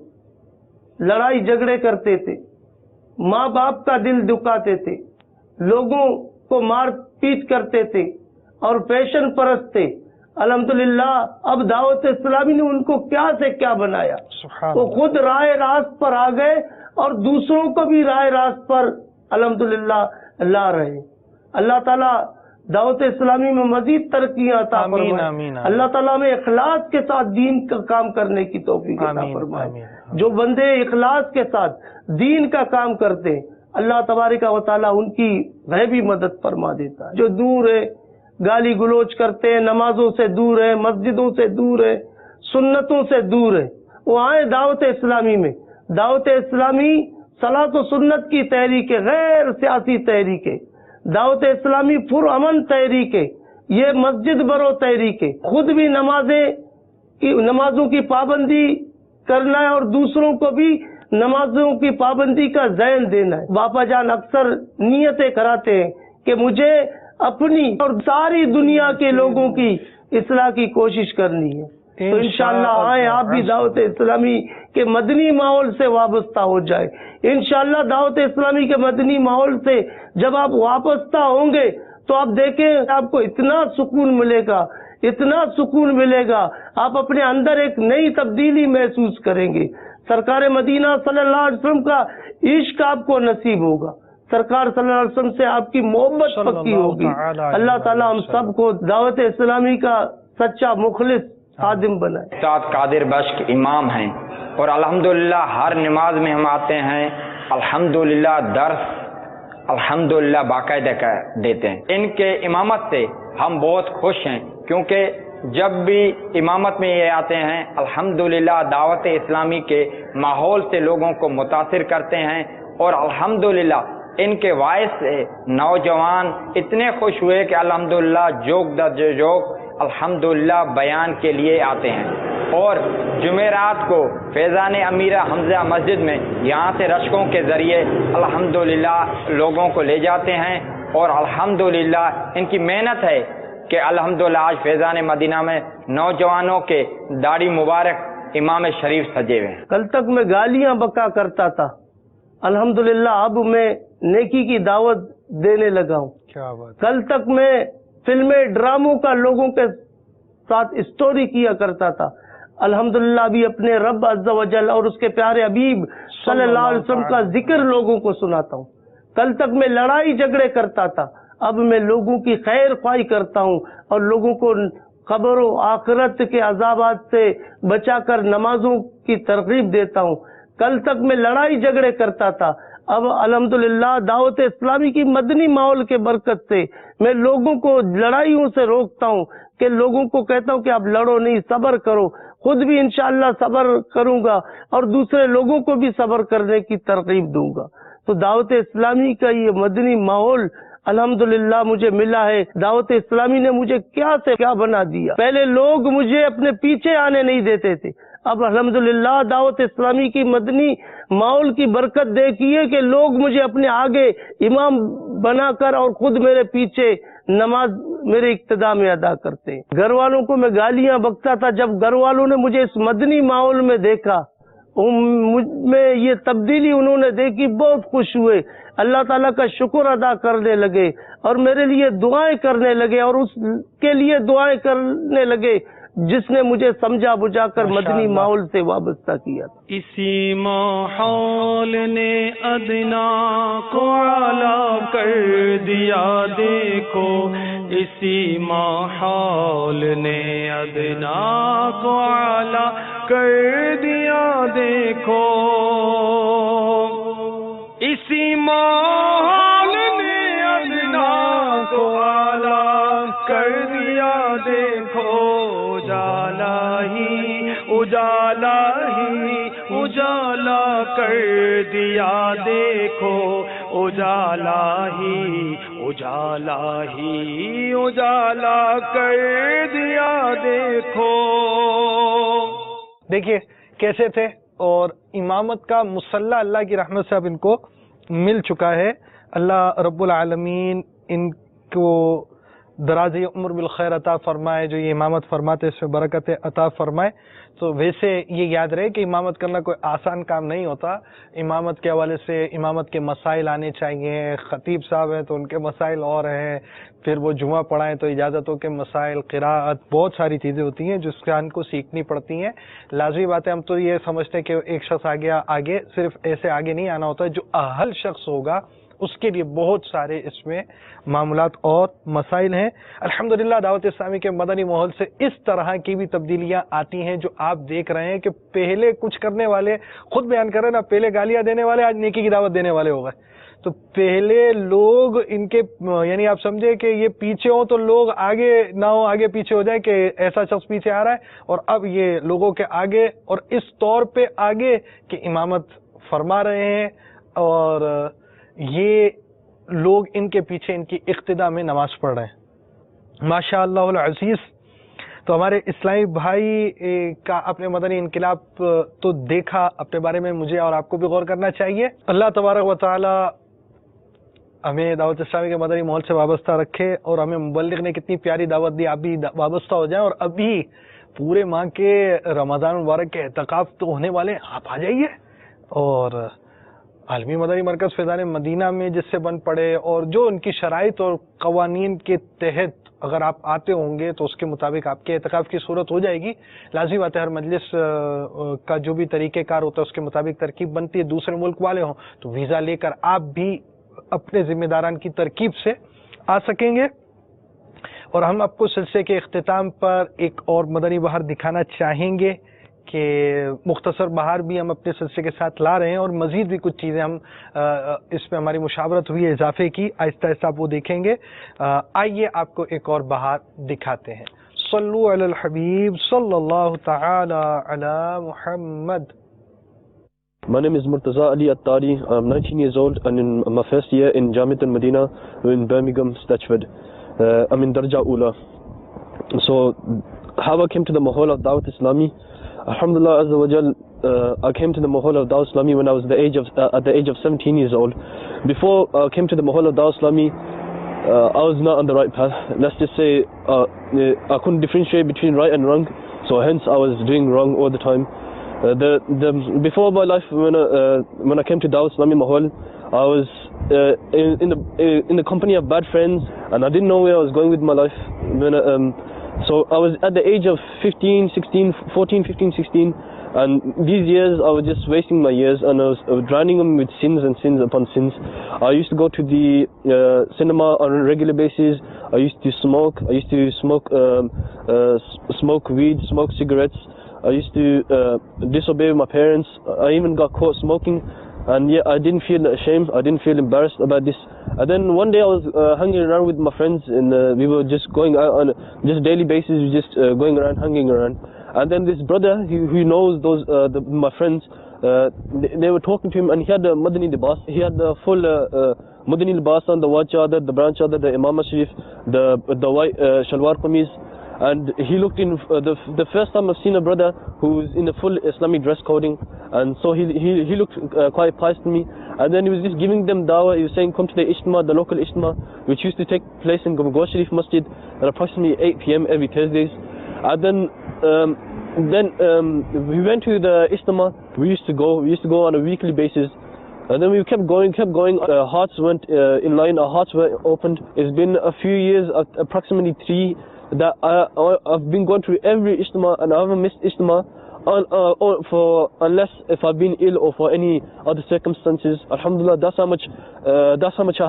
لڑائی جھگڑے کرتے تھے، ماں باپ کا دل دکھاتے تھے، لوگوں کو مار پیٹ کرتے تھے اور فیشن پرست تھے، الحمدللہ اب دعوت اسلامی نے ان کو کیا سے کیا بنایا، وہ خود راہ راست پر آ گئے اور دوسروں کو بھی راہ راست پر الحمدللہ لا رہے۔ اللہ تعالیٰ دعوت اسلامی میں مزید ترقیاں عطا فرمائے، اللہ تعالیٰ میں اخلاص کے ساتھ دین کا کام کرنے کی توفیق عطا فرمائے۔ جو بندے اخلاص کے ساتھ دین کا کام کرتے ہیں اللہ تبارک و تعالیٰ ان کی غیبی مدد فرما دیتا ہے۔ جو دور ہے، گالی گلوچ کرتے ہیں، نمازوں سے دور ہے، مسجدوں سے دور ہے، سنتوں سے دور ہے، وہ آئے دعوت اسلامی میں۔ دعوت اسلامی صلاۃ و سنت کی تحریک ہے، غیر سیاسی تحریک ہے۔ دعوت اسلامی پرامن تحریک ہے، یہ مسجد برو تحریک ہے۔ خود بھی نمازوں کی پابندی کرنا ہے اور دوسروں کو بھی نمازوں کی پابندی کا ذہن دینا ہے۔ باپا جان اکثر نیتیں کراتے ہیں کہ مجھے اپنی اور ساری دنیا کے لوگوں کی اصلاح کی کوشش کرنی ہے۔ تو انشاءاللہ آئیں آپ بھی دعوت اسلامی کے مدنی ماحول سے وابستہ ہو جائے۔ انشاءاللہ دعوت اسلامی کے مدنی ماحول سے جب آپ وابستہ ہوں گے تو آپ دیکھیں آپ کو اتنا سکون ملے گا، اتنا سکون ملے گا، آپ اپنے اندر ایک نئی تبدیلی محسوس کریں گے۔ سرکار مدینہ صلی اللہ علیہ وسلم کا عشق آپ کو نصیب ہوگا، سرکار صلی اللہ علیہ وسلم سے آپ کی محبت پکی ہوگی۔ اللہ تعالیٰ ہم سب کو دعوت اسلامی کا سچا مخلص خادم بنائے۔ استاد قادر بشک امام ہیں اور الحمدللہ ہر نماز میں ہم آتے ہیں، الحمدللہ درس الحمدللہ باقاعدہ دیتے ہیں۔ ان کے امامت سے ہم بہت خوش ہیں، کیونکہ جب بھی امامت میں یہ آتے ہیں الحمدللہ دعوت اسلامی کے ماحول سے لوگوں کو متاثر کرتے ہیں، اور الحمدللہ ان کے باعث سے نوجوان اتنے خوش ہوئے کہ الحمدللہ جوک در جوک الحمدللہ بیان کے لیے آتے ہیں، اور جمعرات کو فیضان امیرہ حمزہ مسجد میں یہاں سے رشکوں کے ذریعے الحمدللہ لوگوں کو لے جاتے ہیں، اور الحمدللہ ان کی محنت ہے کہ الحمدللہ آج فیضان مدینہ میں نوجوانوں کے داڑھی مبارک امام شریف سجے ہوئے ہیں۔ کل تک میں گالیاں بکا کرتا تھا، الحمدللہ اب میں نیکی کی دعوت دینے لگا ہوں۔ کیا بات۔ کل تک میں فلمیں ڈراموں کا لوگوں کے ساتھ اسٹوری کیا کرتا تھا، الحمدللہ ابھی اپنے رب عز و جل اور اس کے پیارے حبیب صلی اللہ علیہ وسلم کا ذکر لوگوں کو سناتا ہوں. کل تک میں لڑائی جھگڑے کرتا تھا، اب میں لوگوں کی خیر خواہی کرتا ہوں اور لوگوں کو قبر و آخرت کے عذابات سے بچا کر نمازوں کی ترغیب دیتا ہوں. کل تک میں لڑائی جھگڑے کرتا تھا، اب الحمدللہ دعوت اسلامی کی مدنی ماحول کے برکت سے میں لوگوں کو لڑائیوں سے روکتا ہوں، کہ لوگوں کو کہتا ہوں کہ آپ لڑو نہیں، صبر کرو. خود بھی انشاءاللہ صبر کروں گا اور دوسرے لوگوں کو بھی صبر کرنے کی ترغیب دوں گا. تو دعوت اسلامی کا یہ مدنی ماحول الحمدللہ مجھے ملا ہے. دعوت اسلامی نے مجھے کیا سے کیا بنا دیا. پہلے لوگ مجھے اپنے پیچھے آنے نہیں دیتے تھے، اب الحمدللہ دعوت اسلامی کی مدنی ماحول کی برکت دیکھیے کہ لوگ مجھے اپنے آگے امام بنا کر اور خود میرے پیچھے نماز میرے اقتداء میں ادا کرتے ہیں. گھر والوں کو میں گالیاں بکتا تھا، جب گھر والوں نے مجھے اس مدنی ماحول میں دیکھا، مجھ میں یہ تبدیلی انہوں نے دیکھی، بہت خوش ہوئے، اللہ تعالیٰ کا شکر ادا کرنے لگے اور میرے لیے دعائیں کرنے لگے اور اس کے لیے دعائیں کرنے لگے جس نے مجھے سمجھا بجھا کر مدنی ماحول سے وابستہ کیا. اسی ماحول نے ادنا کو اعلیٰ کر دیا دیکھو، اسی ماحول نے ادنا کو اعلیٰ کر دیا دیکھو، اسی ماحول نے ادنا کو اعلیٰ کر دیا دیکھو، اجالا ہی اجالا کر دیا دیکھو، اجالا ہی اجالا کر دیا دیکھو. دیکھیے کیسے تھے، اور امامت کا مسلح اللہ کی رحمت سے اب ان کو مل چکا ہے. اللہ رب العالمین ان کو درازی عمر بالخیر عطا فرمائے، جو یہ امامت فرماتے اس میں برکت عطا فرمائے. تو ویسے یہ یاد رہے کہ امامت کرنا کوئی آسان کام نہیں ہوتا. امامت کے حوالے سے امامت کے مسائل آنے چاہیے. خطیب صاحب ہیں تو ان کے مسائل اور ہیں، پھر وہ جمعہ پڑھائیں تو اجازتوں کے مسائل، قراءت، بہت ساری چیزیں ہوتی ہیں جو اس کان کو سیکھنی پڑتی ہیں. لازمی بات ہے، ہم تو یہ سمجھتے ہیں کہ ایک شخص آگے صرف ایسے آگے نہیں آنا ہوتا ہے. جو اہل شخص ہوگا اس کے لیے بہت سارے اس میں معاملات اور مسائل ہیں. الحمدللہ دعوت اسلامی کے مدنی ماحول سے اس طرح کی بھی تبدیلیاں آتی ہیں جو آپ دیکھ رہے ہیں کہ پہلے کچھ کرنے والے خود بیان کر رہے ہیں نا، پہلے گالیاں دینے والے آج نیکی کی دعوت دینے والے ہو گئے. تو پہلے لوگ ان کے یعنی آپ سمجھے کہ یہ پیچھے ہوں تو لوگ آگے نہ ہو، آگے پیچھے ہو جائے کہ ایسا شخص پیچھے آ رہا ہے، اور اب یہ لوگوں کے آگے اور اس طور پہ آگے کہ امامت فرما رہے ہیں اور یہ لوگ ان کے پیچھے ان کی اقتداء میں نماز پڑھ رہے ہیں. ماشاء اللہ العزیز. تو ہمارے اسلامی بھائی کا اپنے مدنی انقلاب تو دیکھا، اپنے بارے میں مجھے اور آپ کو بھی غور کرنا چاہیے. اللہ تبارک و تعالی ہمیں دعوت اسلامی کے مدنی ماحول سے وابستہ رکھے، اور ہمیں مبلغ نے کتنی پیاری دعوت دی، آپ بھی وابستہ ہو جائیں. اور ابھی پورے ماہ کے رمضان مبارک کے اعتکاف تو ہونے والے، آپ آ جائیے. اور عالمی مدنی مرکز فیضان مدینہ میں جس سے بن پڑے اور جو ان کی شرائط اور قوانین کے تحت اگر آپ آتے ہوں گے تو اس کے مطابق آپ کے اعتکاف کی صورت ہو جائے گی. لازمی بات ہے، ہر مجلس کا جو بھی طریقہ کار ہوتا ہے اس کے مطابق ترکیب بنتی ہے. دوسرے ملک والے ہوں تو ویزا لے کر آپ بھی اپنے ذمہ داران کی ترکیب سے آ سکیں گے. اور ہم آپ کو سلسلے کے اختتام پر ایک اور مدنی بہار دکھانا چاہیں گے کہ مختصر بہار بھی ہم اپنے سلسلے کے ساتھ لا رہے ہیں، اور مزید بھی کچھ چیزیں ہم اس میں ہماری مشاورت ہوئی ہے اضافے کی، آہستہ آہستہ آپ وہ دیکھیں گے. آئیے آپ کو ایک اور بہار دکھاتے ہیں. صلو علی الحبیب صلی اللہ تعالی علی محمد. My name is Murtaza Ali Attari. I'm 19 years old and in my first year in Jamiat al-Madina in Birmingham, Stachford. I'm in Darja Ula. So how I came to the Mahol of Dawat Islami, Alhamdulillah Azza wa Jal, I came to the Mahol of Dawat Islami when I was at the age of 17 years old. Before I came to the Mahol of Dawat Islami, I was not on the right path. Let's just say I couldn't differentiate between right and wrong, so hence I was doing wrong all the time. Before my life, when I came to Dawat Islami Mahol, I was in the company of bad friends, and I didn't know where I was going with my life. So I was at the age of 14, 15, 16, and these years I was just wasting my years, and I was drowning them with sins and sins upon sins. I used to go to the cinema on a regular basis. I used to smoke. I used to smoke weed, smoke cigarettes. I used to disobey my parents. I even got caught smoking, and yet I didn't feel ashamed. I didn't feel embarrassed about this. And then one day I was hanging around with my friends, and we were just going out on just daily basis, just going around, hanging around. And then this brother who knows those my friends, they were talking to him, and he had a Madani libas. He had the full Madani libas on, the white chadar, the brown chadar, the Imam Sharif, the white shalwar qameez. And he looked in the first time I've seen a brother who's in a full Islamic dress coding, and so he looked quite pious to me. And then he was just giving them dawah. He was saying, come to the Ijtima, the local Ijtima, which used to take place in Gumgwa Sharif Masjid at approximately 8 p.m. every Thursdays. And then we went to the Ijtima. We used to go on a weekly basis. And then we kept going. Our hearts went in line. Our hearts were opened. It's been a few years, approximately 3, that I've been going through every Ijtima, and I haven't missed Ijtima unless if I've been ill or for any other circumstances. Alhamdulillah, that's how much I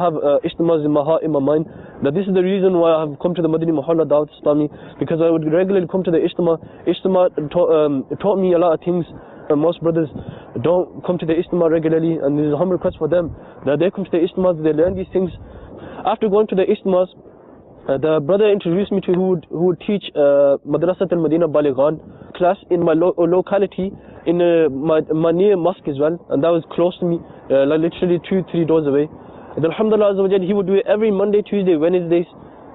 have Ijtimas in my heart, in my mind. That this is the reason why I have come to the Madani Mahalla Dawat Islami, because I would regularly come to the Ijtima. Ijtima taught me a lot of things. Most brothers don't come to the Ijtima regularly, and this is a humble request for them that they come to the Ijtimas, they learn these things. After going to the Ijtimas, the brother introduced me to who would teach Madrasat al-Madina Balighan class in my locality, in my near mosque as well, and that was close to me, like literally 2-3 doors away. And Alhamdulillah Azza wa Jal, he would do it every Monday, Tuesday, Wednesdays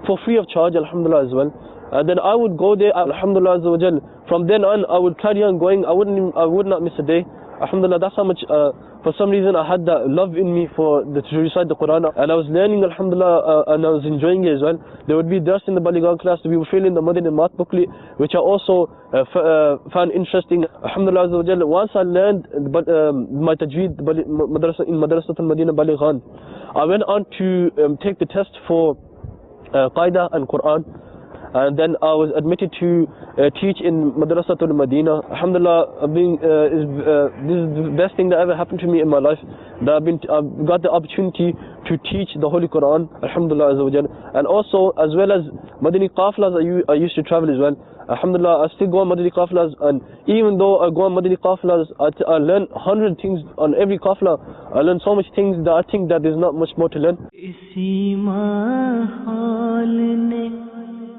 for free of charge, Alhamdulillah as well. And then I would go there, Alhamdulillah Azza wa Jal. From then on, I would carry on going. I would not miss a day. Alhamdulillah, that's how much, for some reason, I had that love in me to recite the Quran. And I was learning, Alhamdulillah, and I was enjoying it as well. There would be dars in the Balighan class. We would fill in the Madani Math booklet, which I also found interesting. Alhamdulillah Azza wa Jal, once I learned my tajweed in Madrasat al-Madina Balighan, I went on to take the test for Qaida and Quran. And then I was admitted to teach in Madrasatul Madina. Alhamdulillah, this is the best thing that ever happened to me in my life. That I've got the opportunity to teach the Holy Quran, Alhamdulillah Azza wa Jal. And also, as well as Madani Qaflas, I used to travel as well. Alhamdulillah, I still go on Madani Qaflas, and even though I go on Madani Qaflas, I learn 100 things on every Qafla. I learn so much things that I think that there's not much more to learn.